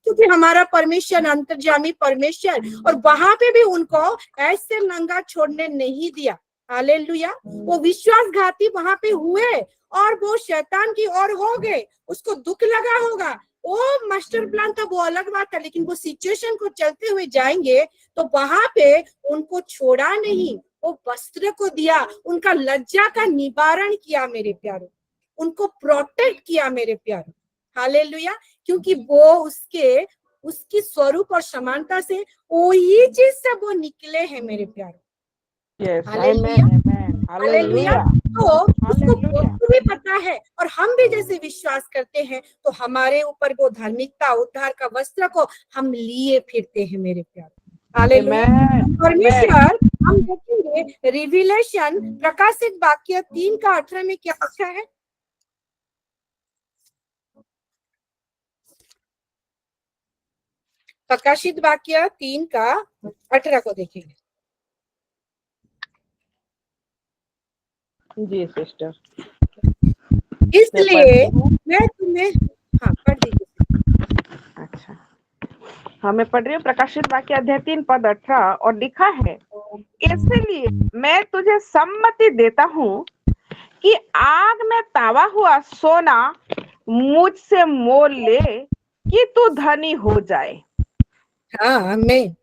Speaker 5: क्योंकि हमारा परमेश्वर अंतर्यामी परमेश्वर, और वहां पे भी उनको ऐसे नंगा छोड़ने नहीं दिया। हालेलुया। वो विश्वासघाती वहां पे हुए और वो शैतान की ओर हो गए, उसको दुख लगा होगा। वो मास्टर प्लान था, वो अलग बात था, लेकिन वो सिचुएशन को चलते हुए जाएंगे तो वहां पे उनको छोड़ा नहीं, वो वस्त्र को दिया, उनका लज्जा का निवारण किया मेरे प्यारों, उनको प्रोटेक्ट किया मेरे प्यारों। हालेलुया। क्योंकि वो उसकी स्वरूप और समानता से वही चीज से वो निकले हैं मेरे प्यारों। हालेलुया। तो उसको भी पता है, और हम भी जैसे विश्वास करते हैं तो हमारे ऊपर वो धार्मिकता उद्धार का वस्त्र को हम लिए फिरते हैं मेरे प्यारे। हालेलुया। परमेश्वर, हम देखेंगे रिविलेशन प्रकाशित वाक्य 3 का 18 में क्या लिखा है। प्रकाशित वाक्य 3:18 को देखेंगे।
Speaker 4: जी सिस्टर,
Speaker 5: इसलिए मैं तुम्हें, हाँ पढ़ दीजिए।
Speaker 4: अच्छा, हाँ मैं पढ़ रही हूँ। प्रकाशित वाक्य अध्याय 3:18 और लिखा है, इसलिए मैं तुझे सम्मति देता हूँ कि आग में तावा हुआ सोना मुझसे मोल ले कि तू धनी हो जाए,
Speaker 5: हाँ आमीन।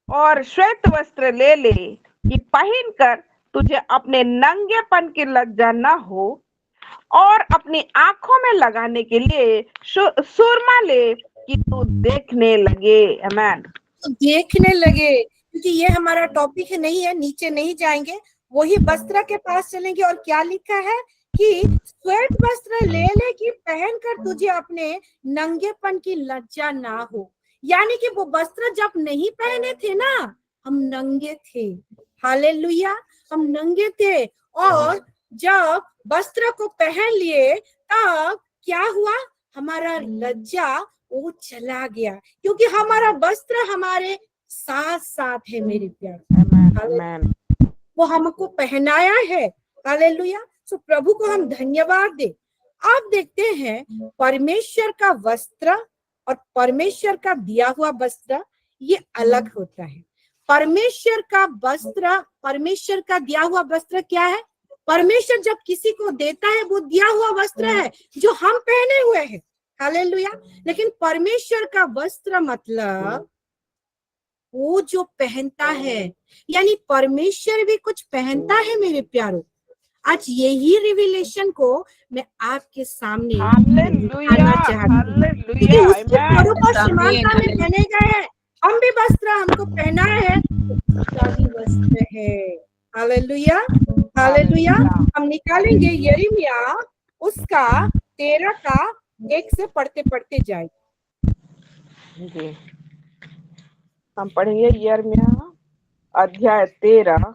Speaker 4: और श्वेत वस्त्र ले ले कि पहनकर तुझे अपने नंगेपन की लज्जा न हो, और अपनी आंखों में लगाने के लिए सुरमा ले कि तू देखने लगे। आमीन।
Speaker 5: देखने लगे, क्योंकि ये हमारा टॉपिक नहीं है, नीचे नहीं जाएंगे, वही वस्त्र के पास चलेंगे। और क्या लिखा है कि श्वेत वस्त्र ले ले कि पहनकर तुझे अपने नंगेपन की लज्जा ना हो। यानी कि वो वस्त्र जब नहीं पहने थे ना, हम नंगे थे। हालेलुया, हम नंगे थे, और जब वस्त्र को पहन लिए तब क्या हुआ, हमारा लज्जा वो चला गया, क्योंकि हमारा वस्त्र हमारे साथ साथ है मेरे प्यारे। वो हमको पहनाया है। हालेलुया। सो प्रभु को हम धन्यवाद दे। आप देखते हैं परमेश्वर का वस्त्र और परमेश्वर का दिया हुआ वस्त्र ये अलग होता है। परमेश्वर का वस्त्र, परमेश्वर का दिया हुआ वस्त्र क्या है? परमेश्वर जब किसी को देता है वो दिया हुआ वस्त्र है जो हम पहने हुए हैं। हालेलुया। लेकिन परमेश्वर का वस्त्र मतलब वो जो पहनता है, यानी परमेश्वर भी कुछ पहनता है मेरे प्यारों। आज यही रिविलेशन को मैं आपके सामने दिखाना चाहती हूँ, क्योंकि उसके स्वरूप और समानता में पहने गए हैं। हम भी वस्त्र हमको पहना है, उसका भी वस्त्र है। Hallelujah, hallelujah. हम निकालेंगे यिर्मयाह उसका 13 का 1 से पढ़ते पढ़ते जाए।
Speaker 4: जी, हम पढ़ेंगे यिर्मयाह अध्याय 13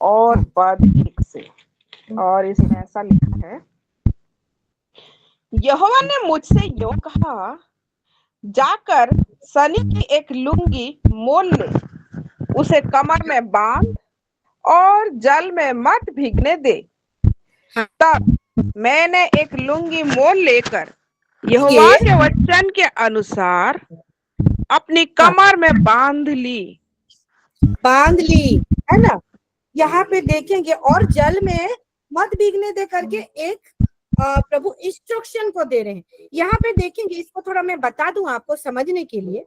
Speaker 4: और पद 1 से। और इसमें ऐसा लिखा है, यहोवा ने मुझसे यूं कहा, जाकर सनी की एक लुंगी मोल ले, उसे कमर में बांध और जल में मत भीगने दे। तब मैंने एक लुंगी मोल लेकर यहोवा के वचन के अनुसार अपनी कमर में बांध ली
Speaker 5: है ना। यहाँ पे देखेंगे, और जल में मत भीगने दे करके एक प्रभु इंस्ट्रक्शन को दे रहे हैं। यहाँ पे देखेंगे, इसको थोड़ा मैं बता दूं आपको समझने के लिए।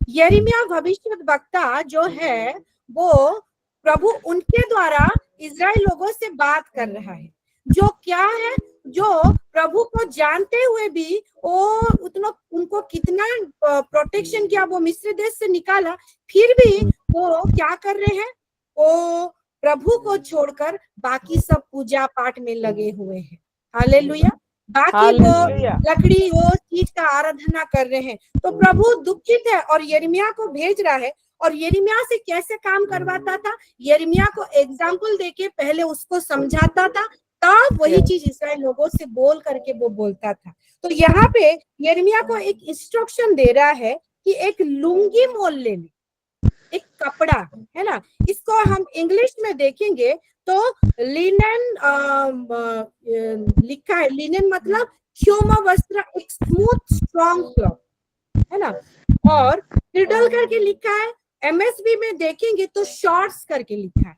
Speaker 5: यिर्मयाह भविष्यद्वक्ता जो है वो प्रभु उनके द्वारा इजराइल लोगों से बात कर रहा है, जो क्या है, जो प्रभु को जानते हुए भी वो उतना उनको कितना प्रोटेक्शन किया, वो मिस्र देश से निकाला, फिर भी वो क्या कर रहे हैं, वो प्रभु को छोड़कर बाकी सब पूजा पाठ में लगे हुए हैं। हालेलुया। बाकी वो लकड़ी वो चीज का आराधना कर रहे हैं। तो प्रभु दुखित है और यिर्मयाह को भेज रहा है। और यिर्मयाह से कैसे काम करवाता था? यिर्मयाह को एग्जाम्पल देके पहले उसको समझाता था, तब वही चीज इस्राएल लोगों से बोल करके वो बोलता था। तो यहाँ पे यिर्मयाह को एक इंस्ट्रक्शन दे रहा है कि एक लुंगी मोल लेने, एक कपड़ा है ना। इसको हम इंग्लिश में देखेंगे तो लिनन लिखा है। लिनन मतलब क्षोमा वस्त्र, एक स्मूथ स्ट्रॉन्ग क्लॉथ है ना। और रिडल करके लिखा है। एमएसबी में देखेंगे तो शॉर्ट्स करके लिखा है।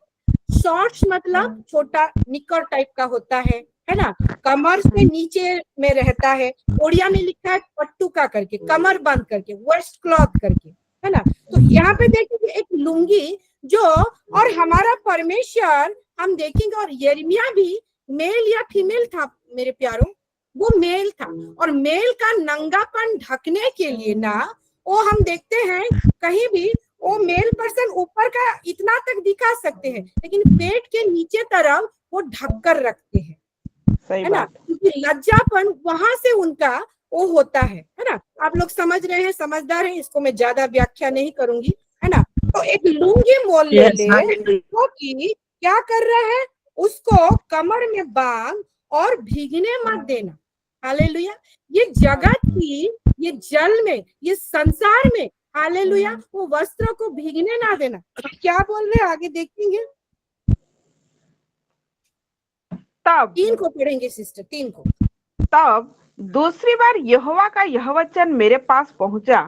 Speaker 5: शॉर्ट्स मतलब छोटा निकर टाइप का होता है ना, कमर से नीचे में रहता है। ओडिया में लिखा है पट्टुका करके, कमर बंद करके, वेस्ट क्लॉथ करके, है ना। तो यहाँ पे देखेंगे एक लुंगी जो, और हमारा परमेश्वर हम देखेंगे, और यिर्मयाह भी मेल या फीमेल था मेरे प्यारों, वो मेल था। और मेल का नंगापन ढकने के लिए ना, वो हम देखते हैं कहीं भी वो मेल पर्सन ऊपर का इतना तक दिखा सकते हैं, लेकिन पेट के नीचे तरफ वो ढक कर रखते हैं, है ना, क्योंकि लज्जापन वहां से उनका वो होता है ना। आप लोग समझ रहे हैं, समझदार हैं, इसको मैं ज्यादा व्याख्या नहीं करूंगी, है ना। तो एक लुंगी मोल ले ले, तो कि क्या कर रहा है, उसको कमर में बांध और भीगने मत देना। हालेलुया। ये जगत की, ये जल में, ये संसार में हालेलुया, वो वस्त्र को भीगने ना देना। क्या बोल रहे हैं आगे देखेंगे,
Speaker 4: तब
Speaker 5: 3 को पढ़ेंगे सिस्टर, 3 को।
Speaker 4: तब दूसरी बार यहोवा का यह वचन मेरे पास पहुंचा,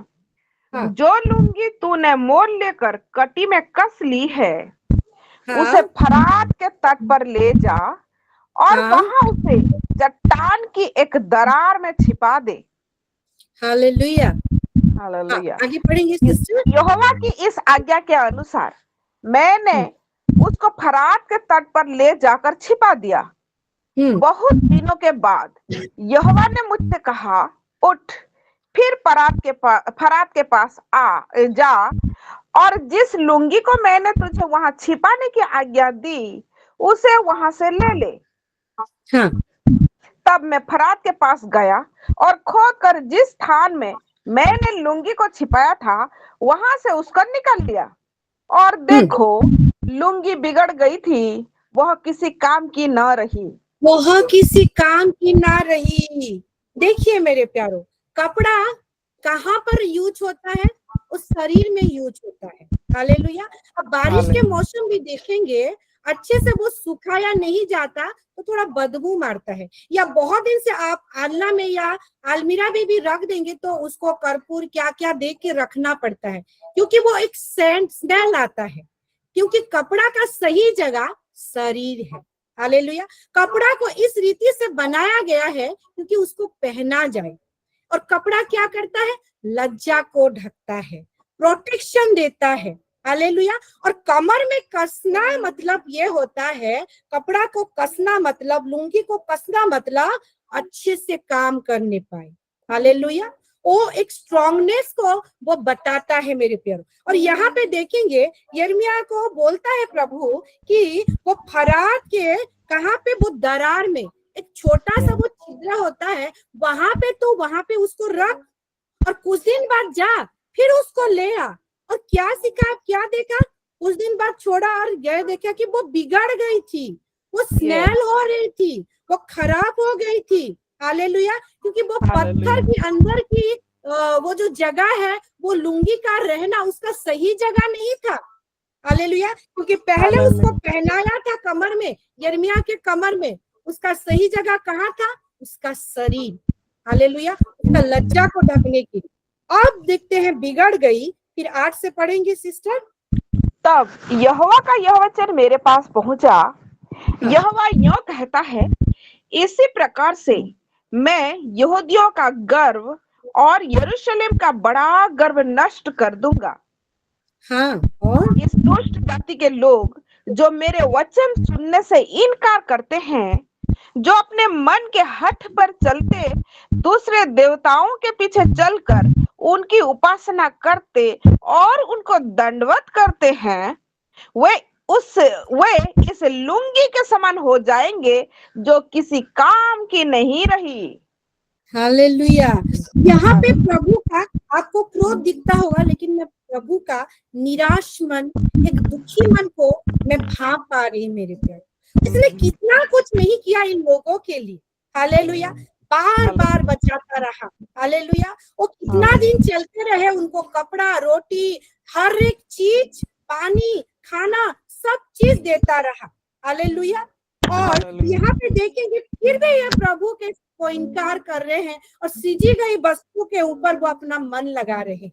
Speaker 5: हाँ।
Speaker 4: जो लुंगी तूने मोल लेकर कटी में कस ली है,
Speaker 5: हाँ।
Speaker 4: उसे फरात के तट पर ले जा और
Speaker 5: हाँ।
Speaker 4: वहां उसे चट्टान की एक दरार में छिपा दे।
Speaker 5: Hallelujah,
Speaker 4: hallelujah.
Speaker 5: आगे पढ़ेंगे सिस्टर।
Speaker 4: यहोवा की इस आज्ञा के अनुसार मैंने उसको फरात के तट पर ले जाकर छिपा दिया। बहुत दिनों के बाद यहोवा ने मुझसे कहा, उठ, फिर फरात के पास जा और जिस लुंगी को मैंने तुझे वहां छिपाने की आज्ञा दी, उसे वहां से ले ले।
Speaker 5: हाँ।
Speaker 4: तब मैं फरात के पास गया और खोदकर जिस स्थान में मैंने लुंगी को छिपाया था, वहां से उसको निकाल लिया, और देखो, लुंगी बिगड़ गई थी, वह किसी काम की न रही।
Speaker 5: वह किसी काम की ना रही। देखिए मेरे प्यारो, कपड़ा कहाँ पर यूज होता है? उस शरीर में यूज होता है। हालेलुया। अब बारिश के मौसम भी देखेंगे, अच्छे से वो सुखाया नहीं जाता तो थोड़ा बदबू मारता है, या बहुत दिन से आप आलना में या अलमीरा में भी रख देंगे तो उसको कर्पूर क्या क्या दे के रखना पड़ता है, क्योंकि वो एक सेंट स्मेल आता है। क्योंकि कपड़ा का सही जगह शरीर है। हालेलुया। कपड़ा को इस रीति से बनाया गया है क्योंकि उसको पहना जाए, और कपड़ा क्या करता है? लज्जा को ढकता है, प्रोटेक्शन देता है। हालेलुया। और कमर में कसना मतलब ये होता है, कपड़ा को कसना मतलब, लुंगी को कसना मतलब अच्छे से काम करने पाए। हालेलुया। वो एक स्ट्रॉन्गनेस को वो बताता है मेरे प्यारो। और यहाँ पे देखेंगे यिर्मयाह को बोलता है प्रभु कि वो फरात के कहाँ पे, वो दरार में एक छोटा सा वो छिद्र होता है, वहां पे, तो वहां पे उसको रख और कुछ दिन बाद जा, फिर उसको ले आ। और क्या सीखा, क्या देखा? कुछ दिन बाद छोड़ा और गए, देखा कि वो बिगड़ गई थी, वो स्मेल हो रही थी, वो खराब हो गई थी। हालेलुया। क्योंकि वो पत्थर के अंदर की वो जो जगह है, वो लुंगी का रहना उसका सही जगह नहीं था। हालेलुया। क्योंकि पहले उसको पहनाया था कमर में, यिर्मयाह के कमर में, उसका सही जगह कहाँ था? उसका शरीर। हालेलुया। उसका लज्जा को ढकने की। अब देखते हैं बिगड़ गई। फिर 8 से पढ़ेंगे सिस्टर।
Speaker 4: तब यहोवा का यह वचन मेरे पास पहुंचा, यहोवा यूं कहता है, इसी प्रकार से मैं यहूदियों का गर्व और यरूशलेम का बड़ा गर्व नष्ट कर दूंगा।
Speaker 5: हाँ। और
Speaker 4: इस दुष्ट जाति के लोग जो मेरे वचन सुनने से इनकार करते हैं, जो अपने मन के हठ पर चलते दूसरे देवताओं के पीछे चलकर उनकी उपासना करते और उनको दंडवत करते हैं, वे इस लुंगी के समान हो जाएंगे जो किसी काम की नहीं रही।
Speaker 5: हालेलुया। यहाँ पे प्रभु का आपको क्रोध दिखता होगा, लेकिन मैं प्रभु का निराश मन, एक दुखी मन को मैं भाप पा रही हूँ मेरे प्यारे। इसने कितना कुछ नहीं किया इन लोगों के लिए। हालेलुया। बार बार बचाता रहा। हालेलुया। वो कितना दिन चलते रहे, उनको कपड़ा, रोटी, हर एक चीज, पानी, खाना, सब चीज देता रहा। हालेलुया। और यहाँ पे देखेंगे फिर भी ये प्रभु के को इनकार कर रहे हैं और सीजी गई वस्तु के ऊपर वो अपना मन लगा रहे हैं।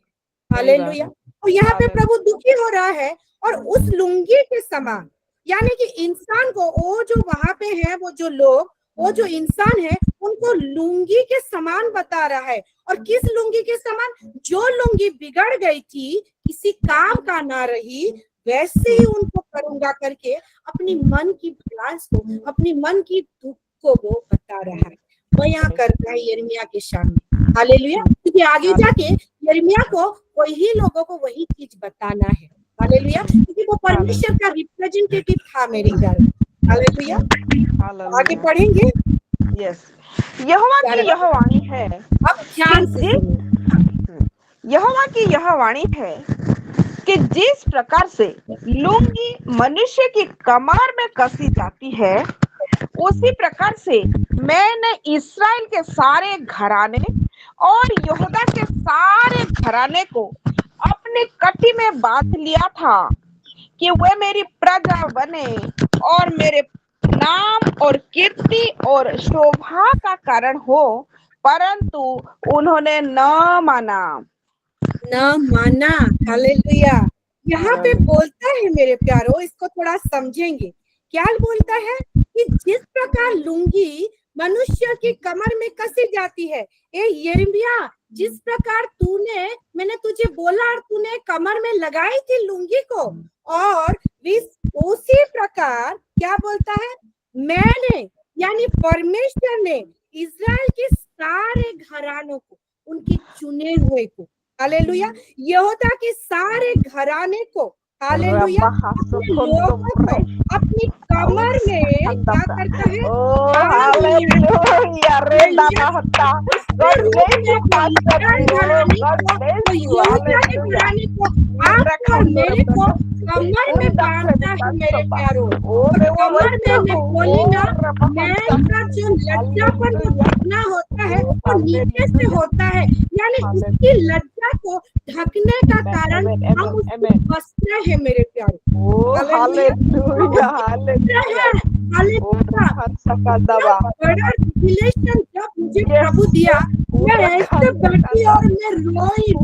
Speaker 5: हालेलुया। और यहाँ पे प्रभु दुखी हो रहा है, और उस लुंगी के समान, यानी कि इंसान को, वो जो वहां पे है, वो जो लोग, वो जो इंसान है, उनको लुंगी के समान बता रहा है। और किस लुंगी के समान? जो लुंगी बिगड़ गई थी, किसी काम का ना रही, वैसे ही उनको करूंगा करके अपनी मन की प्रयास को, अपनी मन की दुख को वो बता रहा है। वो यहाँ करता है यिर्मयाह के सामने। हालेलुया। क्योंकि आगे जाके यिर्मयाह को वही लोगों को वही चीज बताना है। हालेलुया। क्योंकि वो परमेश्वर का रिप्रेजेंटेटिव था मेरे घर। हालेलुया। आगे पढ़ेंगे।
Speaker 4: यस। यहोवा की यह वाणी है,
Speaker 5: अब ध्यान से
Speaker 4: यहोवा की यह वाणी है कि जिस प्रकार से लुंगी मनुष्य की कमर में कसी जाती है, उसी प्रकार से मैंने इस्राएल के सारे घराने और यहूदा के सारे घराने को अपनी कटी में बांध लिया था कि वे मेरी प्रजा बने और मेरे नाम और कीर्ति और शोभा का कारण हो, परंतु उन्होंने न माना।
Speaker 5: हालेलुया। यहाँ पे बोलता है मेरे प्यारो, इसको थोड़ा समझेंगे। क्या बोलता है कि जिस प्रकार लुंगी मनुष्य की कमर में कसी जाती है, ए यिर्मयाह, जिस प्रकार मैंने तुझे बोला और तूने कमर में लगाई थी लुंगी को, और उसी प्रकार क्या बोलता है, मैंने यानी परमेश्वर ने इस्राएल के सारे घरानों को, उनके चुने हुए को, हालेलुया, यहूदा के सारे घराने को, हालेलुया, अपने लोगों को अपनी कमर में क्या करता है,
Speaker 4: हालेलुया। रे दादा हत्ता, गॉड ब्लेस यू पास्टर,
Speaker 5: यहूदा के घराने को आप और मेरे को कमर में बांधता है मेरे प्यारो। और कमर में मैं बोली ना, मैं का जो लज्जापन जो ढकना होता है वो नीचे से होता है, यानी उसकी लज्जा को ढकने का कारण हम उसको वस्त्र है मेरे प्यारो।
Speaker 4: Hallelujah, hallelujah.
Speaker 5: बड़ा रिलेशन जब मुझे प्रभु दिया, मैं ऐसे बैठी और मैं रोई।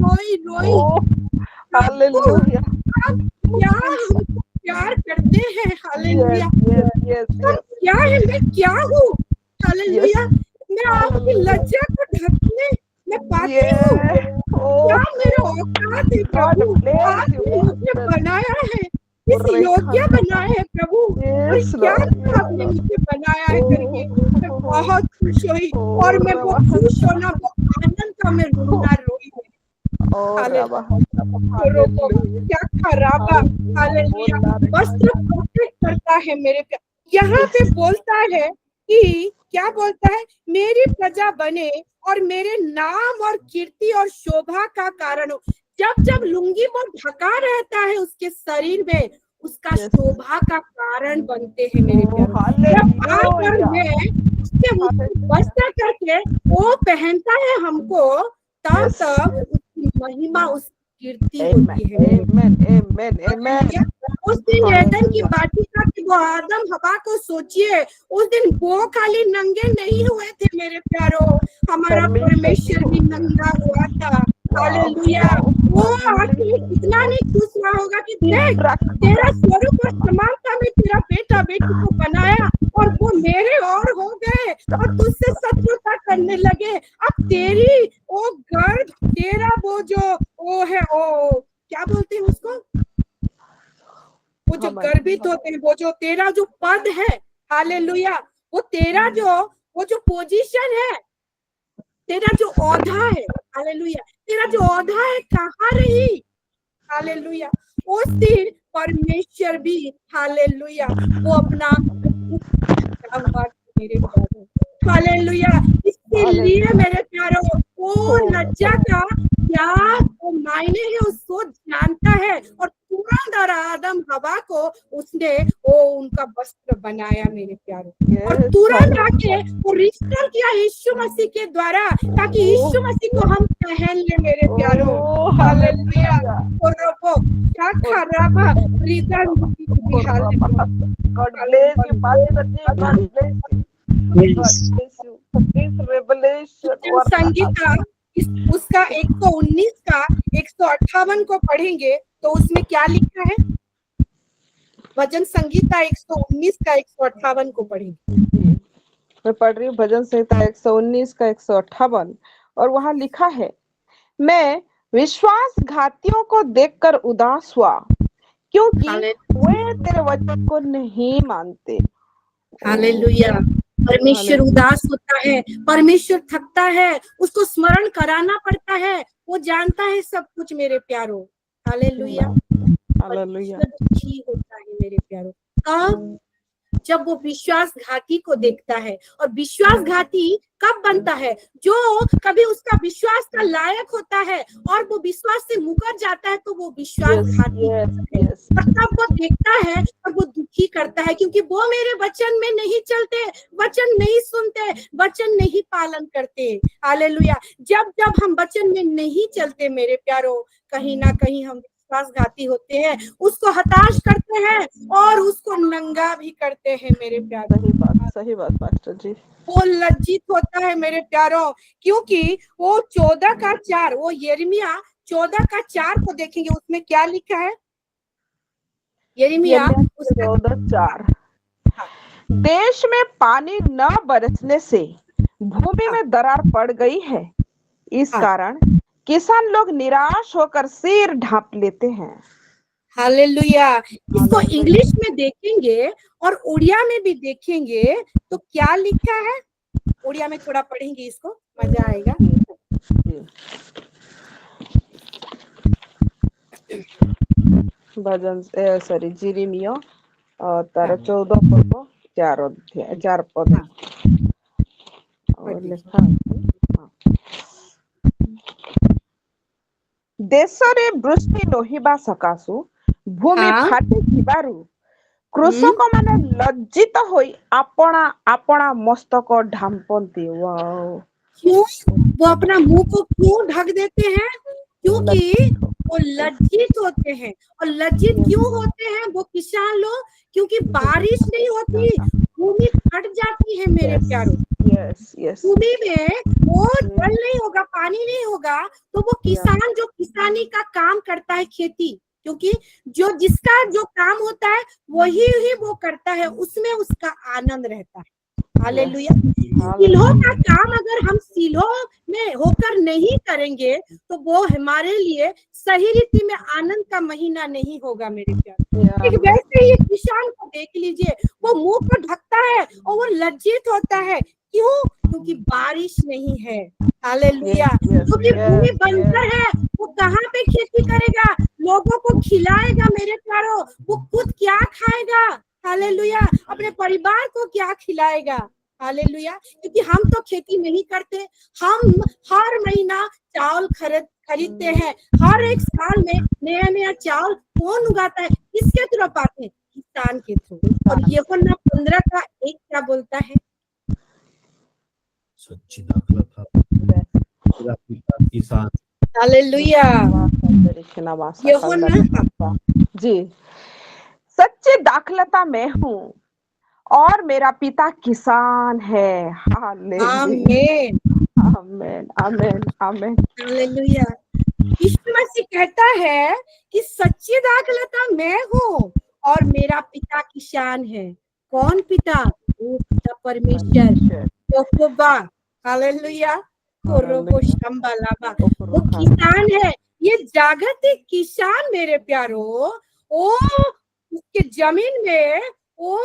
Speaker 4: हालेलुया।
Speaker 5: आप क्या हमको प्यार करते हैं, हालेलुया। क्या है, मैं क्या हूँ, हालेलुया। मैं आपकी लज्जा को ढकने में पाती हूँ। क्या मेरा औकात है प्रभु, आपने मुझे बनाया है, इस योग्य बनाया है प्रभु, और क्या आपने मुझे बनाया है करके मैं बहुत खुश हुई, और मैं वो खुश होना, वो आनंद का मैं रोना रोई। क्या खराबा, हालेलुया। वस्त्र प्रोटेक्ट करता है मेरे प्यार। यहाँ पे बोलता है कि क्या बोलता है, मेरी प्रजा बने और मेरे नाम और कीर्ति और शोभा का कारण हो। जब लुंगी वो ढका रहता है उसके शरीर में, उसका शोभा का कारण बनते हैं मेरे प्यारे। जब आप और मैं उसके वस्त्र करके वो पहनता है हमको, तब उसकी महिमा, उसकी कीर्ति होती है। उस दिन एदन की वाटिका की वो आदम हवा को सोचिए, उस दिन वो खाली नंगे नहीं हुए थे मेरे प्यारो, हमारा परमेश्वर भी नंगा हुआ था, हालेलुया। वो आखिर कितना नहीं खुश रहा होगा कि देख, तेरा स्वरूप और समानता में तेरा बेटा बेटी को बनाया और वो मेरे और हो गए और तुझसे शत्रुता करने लगे। अब तेरी वो गर्द, तेरा वो जो वो है, वो क्या बोलते हैं उसको, वो जो गर्भित होते हैं, वो जो तेरा जो पद है, हालेलुया, वो तेरा वो जो पोजीशन है, तेरा जो औधा है, हालेलुया, तेरा जो औधा है कहाँ रही, हालेलुया। उस दिन परमेश्वर भी, हालेलुया, वो अपना मेरे प्यारो, हालेलुया। इसलिए मेरे प्यारो, वो लज्जा का क्या वो मायने है उसको जानता है, और तुरंत आदम हवा को उसने वो उनका वस्त्र बनाया मेरे प्यारो, और तुरंत आके वो रिश्ता किया यीशु मसीह के द्वारा, ताकि यीशु मसीह को हम पहन ले मेरे प्यारो, हालेलुया। और वो क्या खराब संगीता उसका 119 का 158 को पढ़ेंगे तो उसमें क्या लिखा है, भजन संगीता 119 का 158 को पढ़ेंगे।
Speaker 4: मैं पढ़ रही हूँ भजन संहिता 119 का 158, और वहां लिखा है, मैं विश्वासघातियों को देखकर उदास हुआ, क्योंकि वे तेरे वचन को नहीं मानते।
Speaker 5: हालेलुया। परमेश्वर उदास होता है, परमेश्वर थकता है, उसको स्मरण कराना पड़ता है, वो जानता है सब कुछ मेरे प्यारो, हालेलुया।
Speaker 4: हालेलुया।
Speaker 5: दुखी होता है मेरे प्यारो, कब जब वो विश्वासघाती को देखता है। और विश्वासघाती कब बनता है? जो कभी उसका विश्वास का लायक होता है और वो विश्वास से मुकर जाता है, तो वो विश्वासघाती है। और तब वो देखता है और वो दुखी करता है, क्योंकि वो मेरे वचन में नहीं चलते, वचन नहीं सुनते, वचन नहीं पालन करते। हालेलुया। जब जब हम वचन में नहीं चलते मेरे प्यारो, कहीं ना कहीं हम विश्वासघाती होते हैं, उसको हताश करते हैं और उसको नंगा भी करते हैं मेरे प्यारो।
Speaker 4: सही बात पास्टर जी।
Speaker 5: वो लज्जित होता है मेरे प्यारो, क्योंकि वो 14:4, वो यिर्मयाह 14:4 को देखेंगे, उसमें क्या लिखा है? यिर्मयाह
Speaker 4: 14:4, देश में पानी न बरसने से भूमि में दरार पड़ गई है, इस कारण किसान लोग निराश होकर सिर ढांप लेते हैं।
Speaker 5: हालेलुया। इसको इंग्लिश में देखेंगे और उड़िया में भी देखेंगे तो क्या लिखा है? उड़िया में थोड़ा पढ़ेंगे, इसको मजा आएगा।
Speaker 4: भजन यिर्मयाह 14:4 पद और लिखा देशरे वृष्टि नहिबा सकाशु भूमि फाटी थिबारु कृषक माने लज्जित होई अपना अपना मस्तक ढांपन्ति। वाओ।
Speaker 5: क्यों? वो अपना मुंह को क्यों ढक देते हैं? क्योंकि वो लज्जित होते हैं। और लज्जित क्यों होते हैं वो किसान लोग? क्योंकि बारिश नहीं होती, भूमि फट जाती है मेरे प्यारों। भूमि में वो जल नहीं होगा, पानी नहीं होगा, तो वो किसान जो किसानी का काम करता है, खेती, क्योंकि जो जिसका जो काम होता है वही ही वो करता है, उसमें उसका आनंद रहता है। हालेलुया। सिलों का काम अगर हम सिलों में होकर नहीं करेंगे तो वो हमारे लिए सही रीति में आनंद का महीना नहीं होगा मेरे प्यारे। एक वैसे ही किसान को देख लीजिए, वो मुंह को ढकता है और वो लज्जित होता है। क्यों? क्योंकि बारिश नहीं है। हालेलुया। क्योंकि भूमि बंजर है, वो कहाँ पे खेती करेगा? लोगों को खिलाएगा मेरे प्यारों? वो खुद क्या खाएगा? हालेलुया। अपने परिवार को क्या खिलाएगा? हालेलुया। क्योंकि हम तो खेती नहीं करते, हम हर महीना चावल खरीदते हैं। हर एक साल में नया नया चावल कौन उगाता है? किसके थ्रू पाते हैं? किसान के थ्रू। और यूहन्ना 15:1 क्या बोलता है?
Speaker 2: सच्ची दाखलता मेरा पिता किसान।
Speaker 5: हालेलुया।
Speaker 4: जी, सच्ची दाखलता मैं हूँ और मेरा पिता किसान है।
Speaker 5: आमीन
Speaker 4: आमीन आमीन आमीन।
Speaker 5: हालेलुया। यीशु मसीह कहता है कि सच्ची दाखलता मैं हूँ और मेरा पिता किसान है। कौन पिता? वो पिता परमेश्वर, यहोवा। हालेलुया। वो किसान है, ये जागतिक किसान मेरे प्यारो। ओ उसके जमीन में वो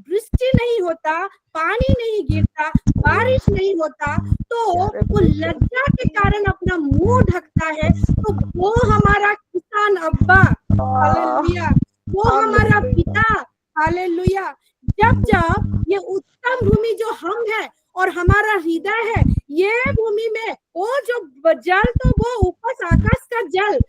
Speaker 5: वृष्टि नहीं होता, पानी नहीं गिरता, बारिश नहीं होता, तो वो लज्जा के कारण अपना मुंह ढकता है। तो वो हमारा किसान अब्बा, हालेलुया, वो हमारा पिता, हालेलुया। जब जब ये उत्तम भूमि जो हम है और हमारा हृदय है, ये भूमि में वो जो जल, तो वो ऊपर आकाश का जल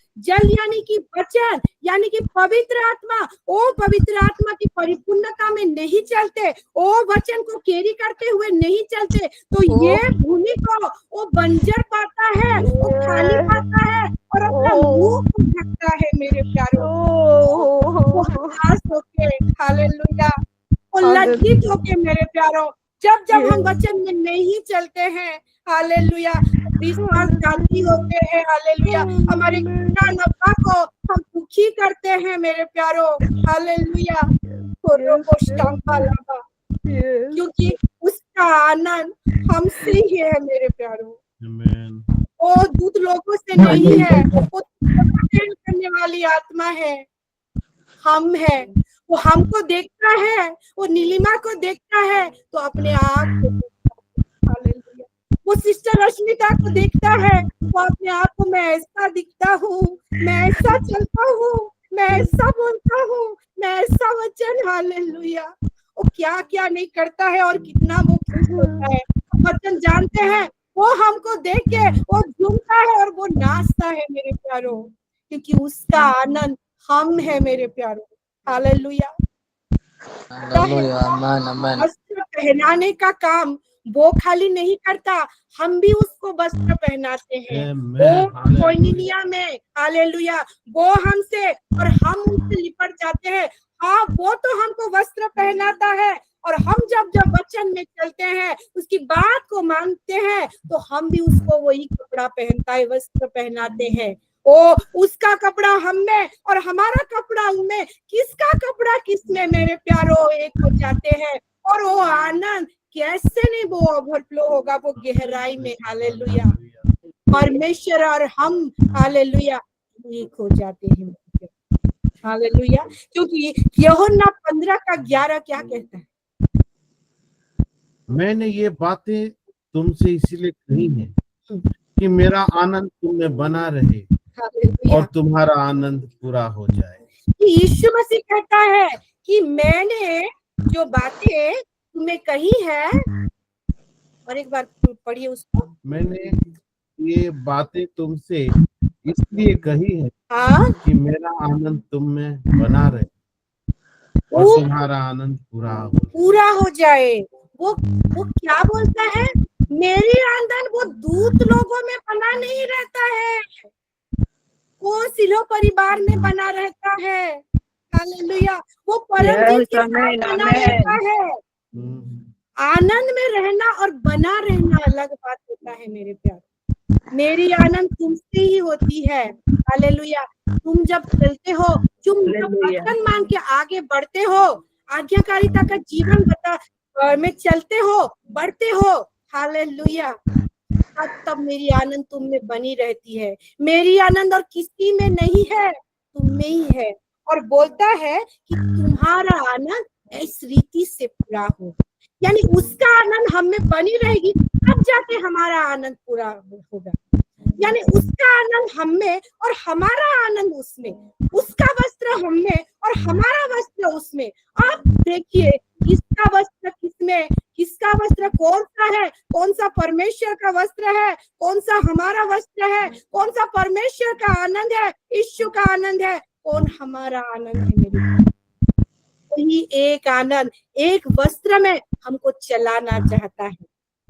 Speaker 5: यानी कि वचन, यानी कि पवित्र आत्मा, वो पवित्र आत्मा की परिपूर्णता में नहीं चलते, वो वचन को कैरी करते हुए नहीं चलते, तो ये भूमि को वो बंजर पाता है, वो खाली पाता है और अपना मुंह को ढकता है मेरे प्यारों। वो हताश होके, हालेलुया, वो लज्जित होके मेरे प्यारों, जब जब हम वचन में नहीं चलते हैं, हालेलुया, विश्वासघाती होते हैं, हालेलुया, हमारे किसान अब्बा को हम दुखी करते हैं मेरे प्यारो, हालेलुया, क्योंकि उसका आनंद हमसे ही है मेरे प्यारो। वो दूध लोगों से नहीं है, वो करने वाली आत्मा है, हम है। वो हमको देखता है, वो नीलिमा को देखता है तो अपने आप को, हालेलुया, वो सिस्टर रश्मिता को देखता है, वो अपने आप को, मैं ऐसा दिखता हूँ, मैं ऐसा चलता हूँ, मैं ऐसा बोलता हूँ, मैं ऐसा वचन, हालेलुया, वो क्या क्या नहीं करता है और कितना वो खुश होता है। वचन जानते हैं वो हमको देख के वो झूमता है और वो नाचता है मेरे प्यारो, क्योंकि उसका आनंद हम है मेरे प्यारो। हालेलुया। वस्त्र पहनाने का काम वो खाली नहीं करता, हम भी उसको वस्त्र पहनाते हैं। वो कोइनिया में, हालेलुया, वो हमसे और हम उनसे लिपट जाते हैं। हाँ, वो तो हमको वस्त्र पहनाता है और हम जब जब वचन में चलते हैं, उसकी बात को मानते हैं, तो हम भी उसको वही कपड़ा पहनता है, वस्त्र पहनाते हैं। ओ उसका कपड़ा हम में और हमारा कपड़ा उनमें, किसका कपड़ा किसमें मेरे प्यारो एक हो जाते हैं। और वो आनंद कैसे नहीं वो ओवरफ्लो होगा, वो गहराई में। हालेलुया। परमेश्वर और हम, हालेलुया, एक हो जाते हैं। हालेलुया। क्योंकि यूहन्ना 15:11 क्या कहता है?
Speaker 2: मैंने ये बातें तुमसे इसीलिए कही है कि मेरा आनंद तुम में बना रहे और तुम्हारा आनंद पूरा हो जाए।
Speaker 5: यीशु मसीह कहता है कि मैंने जो बातें तुम्हें कही है, और एक बार पढ़िए उसको।
Speaker 2: मैंने ये बातें तुमसे इसलिए कही है कि मेरा आनंद तुम में बना रहे और तुम्हारा आनंद पूरा हो
Speaker 5: जाए। वो क्या बोलता है? मेरी आनंद वो दूत लोगों में बना नहीं रहता है, वो सिलो परिवार में बना रहता है। हालेलुया। वो परमजीत के साथ बना रहता है। आनंद में रहना और बना रहना अलग बात होता है मेरे प्यार। मेरी आनंद तुमसे ही होती है। हालेलुया। तुम जब चलते हो, तुम जब वचन मान के आगे बढ़ते हो, आज्ञाकारिता का जीवन में चलते हो, बढ़ते हो, हालेलुया, तब मेरी आनंद तुम में बनी रहती है। मेरी आनंद और किसी में नहीं है, तुम में ही है। और बोलता है कि तुम्हारा आनंद इस रीति से पूरा हो, यानी उसका आनंद हम में बनी रहेगी, तब जाके हमारा आनंद पूरा होगा। यानी उसका आनंद हम में और हमारा आनंद उसमें, उसका वस्त्र हम में और हमारा वस्त्र उसमें। आप देखिए किसका वस्त्र किसमें, किसका वस्त्र कौन सा है, कौन सा परमेश्वर का वस्त्र है, कौन सा हमारा वस्त्र है, कौन सा परमेश्वर का आनंद है, यीशु का आनंद है, कौन हमारा आनंद है मेरे। वही एक आनंद एक वस्त्र में हमको चलाना चाहता है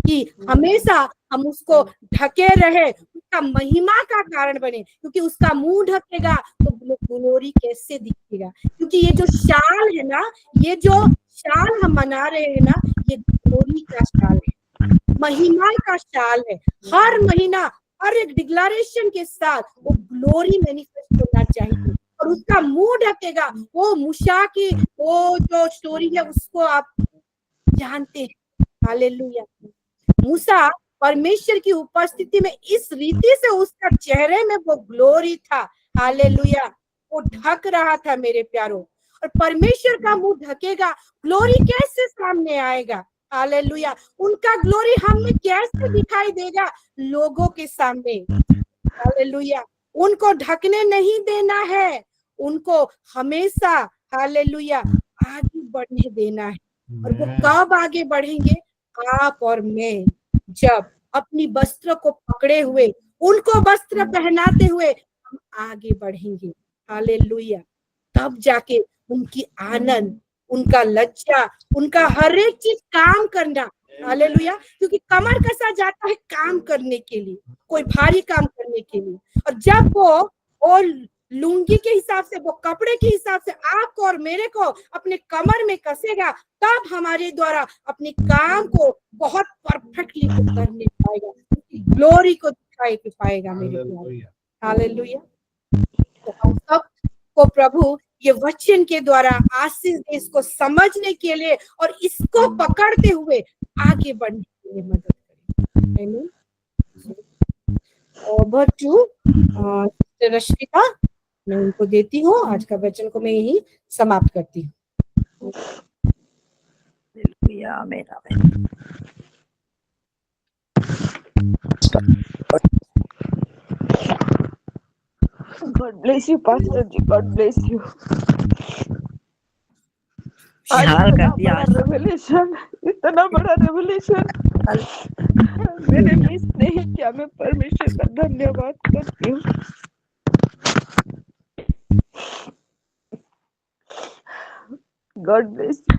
Speaker 5: कि हमेशा हम उसको ढके रहे, उसका महिमा का कारण बने, क्योंकि उसका मुंह ढकेगा तो ग्लोरी कैसे दिखेगा। क्योंकि ये जो शाल है ना, ये जो शाल हम मना रहे हैं ना, ये ग्लोरी का शाल है, महिमा का शाल है। हर महीना हर एक डिक्लेरेशन के साथ वो ग्लोरी मैनिफेस्ट होना चाहिए और उसका मुंह ढकेगा। वो मूसा की वो जो स्टोरी है उसको आप जानते हैं। हालेलुया। मूसा परमेश्वर की उपस्थिति में इस रीति से उसका चेहरे में वो ग्लोरी था। हालेलुया। वो ढक रहा था मेरे प्यारों। और परमेश्वर का मुंह ढकेगा, ग्लोरी कैसे सामने आएगा? हालेलुया। उनका ग्लोरी हम में कैसे दिखाई देगा? लोगों के सामने। हालेलुया। उनको ढकने नहीं देना है, उनको हमेशा, हालेलुया, आगे बढ़ने देना है। और वो कब आगे बढ़ेंगे? आप और मैं जब अपनी वस्त्र को पकड़े हुए, उनको वस्त्र पहनाते हुए हम आगे बढ़ेंगे। हालेलुया। तब जाके उनकी आनंद, उनका लज्जा, उनका हर एक चीज काम करना। हालेलुया। क्योंकि कमर कसा जाता है काम करने के लिए, कोई भारी काम करने के लिए। और जब वो और लुंगी के हिसाब से, वो कपड़े के हिसाब से आपको और मेरे को अपने कमर में कसेगा, तब हमारे द्वारा अपने काम को बहुत परफेक्टली करने पाएगा, ग्लोरी को दिखाई पाएगा मेरे प्यारे। हालेलुया। तो हम सब को प्रभु ये वचन के द्वारा आशीष दे, इसको समझने के लिए और इसको पकड़ते हुए आगे बढ़ने के लिए मदद करें। आमीन। ओवर टू सिस्टर रश्मिता, मैं उनको देती हूँ। आज का वचन को मैं यही समाप्त करती हूँ।
Speaker 4: God bless you, Pastor Ji. God bless you. आज
Speaker 6: हाल
Speaker 4: इतना
Speaker 6: कर दिया
Speaker 4: बड़ा
Speaker 6: आज।
Speaker 4: रेवलेशन, इतना बड़ा रेवलेशन मैंने मिस नहीं किया। मैं परमेश्वर का धन्यवाद करती हूँ। God bless you.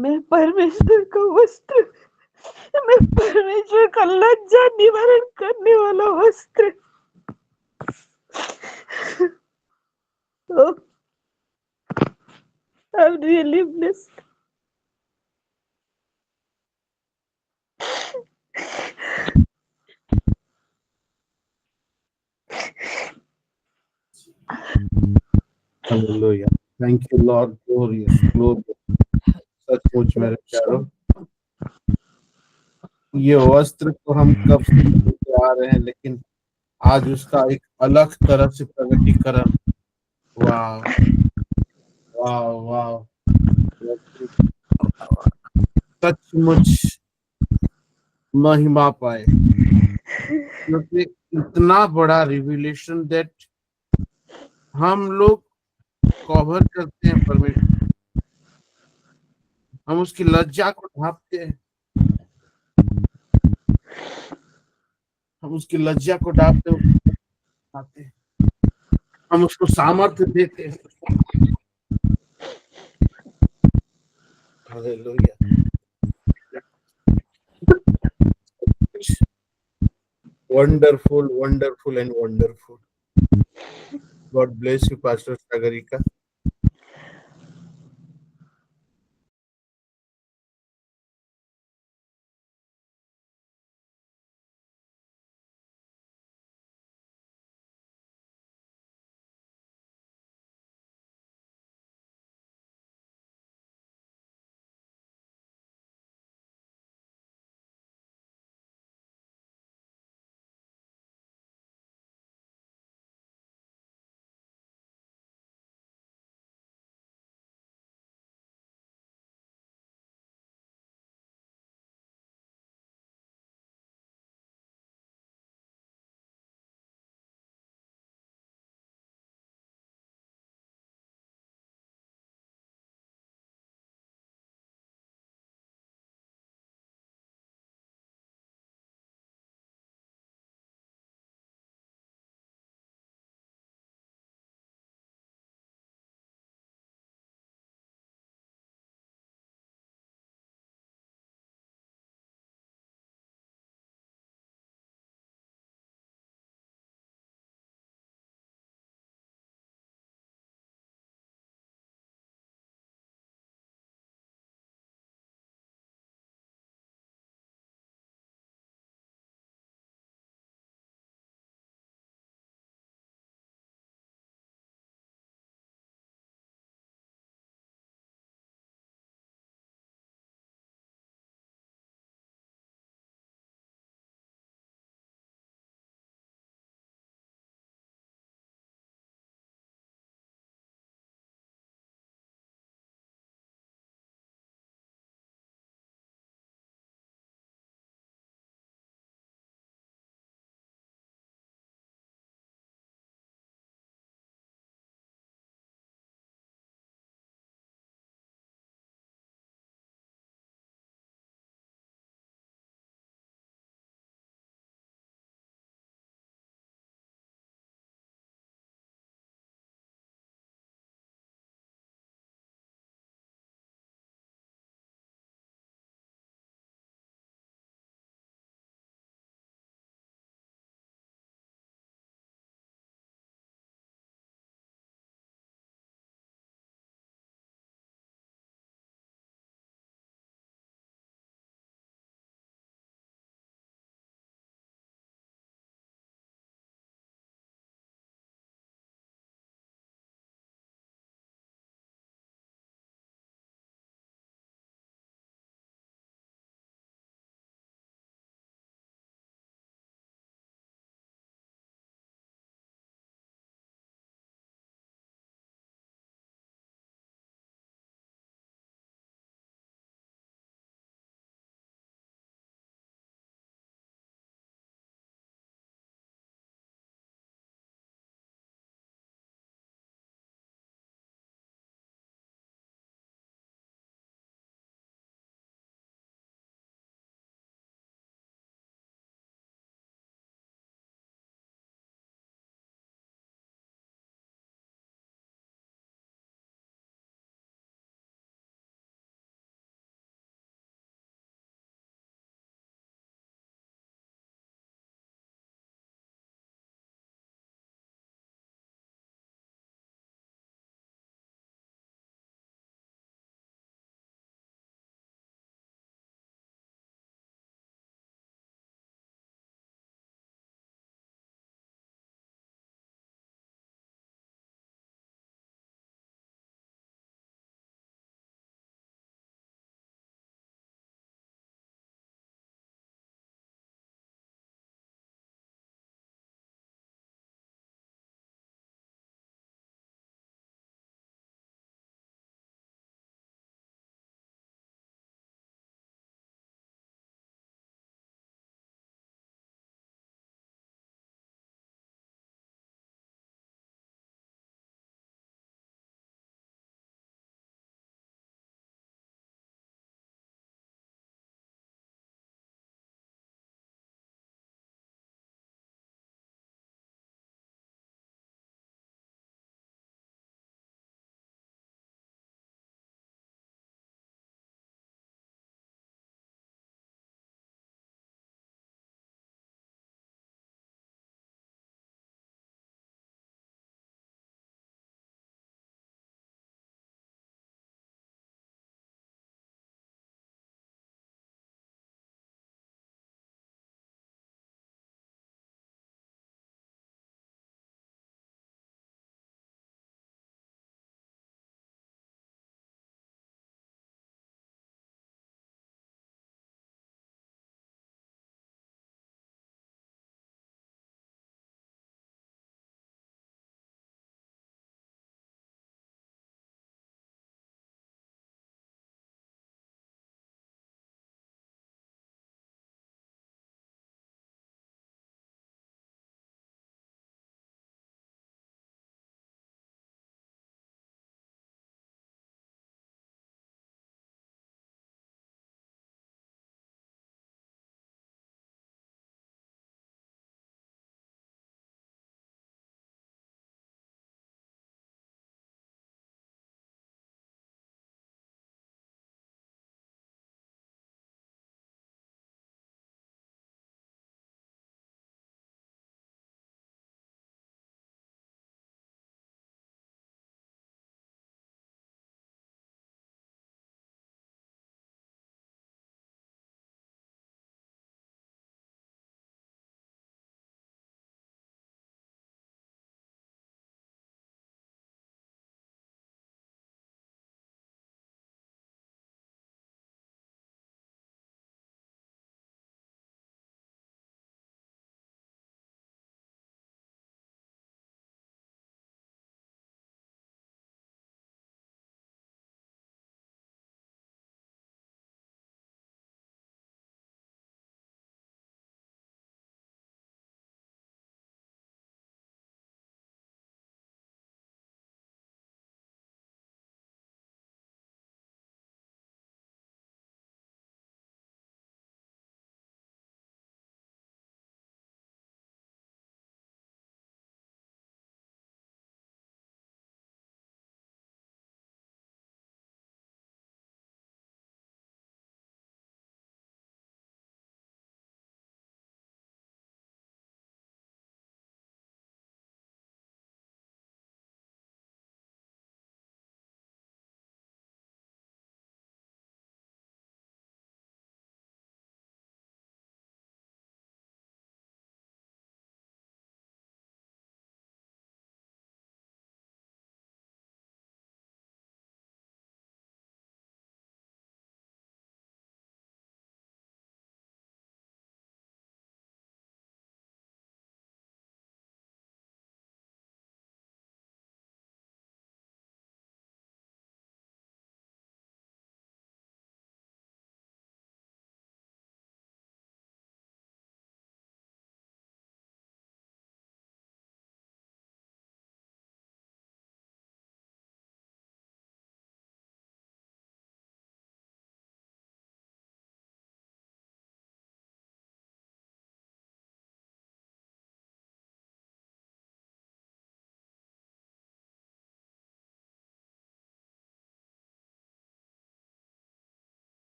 Speaker 4: मैं परमेश्वर का वस्त्र, मैं परमेश्वर का लज्जा निवारण करने वाला वस्त्र। Oh, I'm really blessed.
Speaker 2: Hallelujah, thank you Lord, glorious glorious. सचमुच मेरे प्यारों, ये वस्त्र तो हम कब से लेके आ रहे हैं, लेकिन आज उसका एक अलग तरह से प्रकटीकरण। वाह वाह वाह, सचमुच महिमा पाए, क्योंकि इतना बड़ा रिविलेशन दैट हम लोग कवर करते हैं परमेश्वर, हम उसकी लज्जा को ढांपते हैं, हम उसकी लज्जा को ढांपते हैं, हम उसको सामर्थ्य देते हैं। Hallelujah. Wonderful, wonderful and wonderful. God bless you, Pastor Sagarika.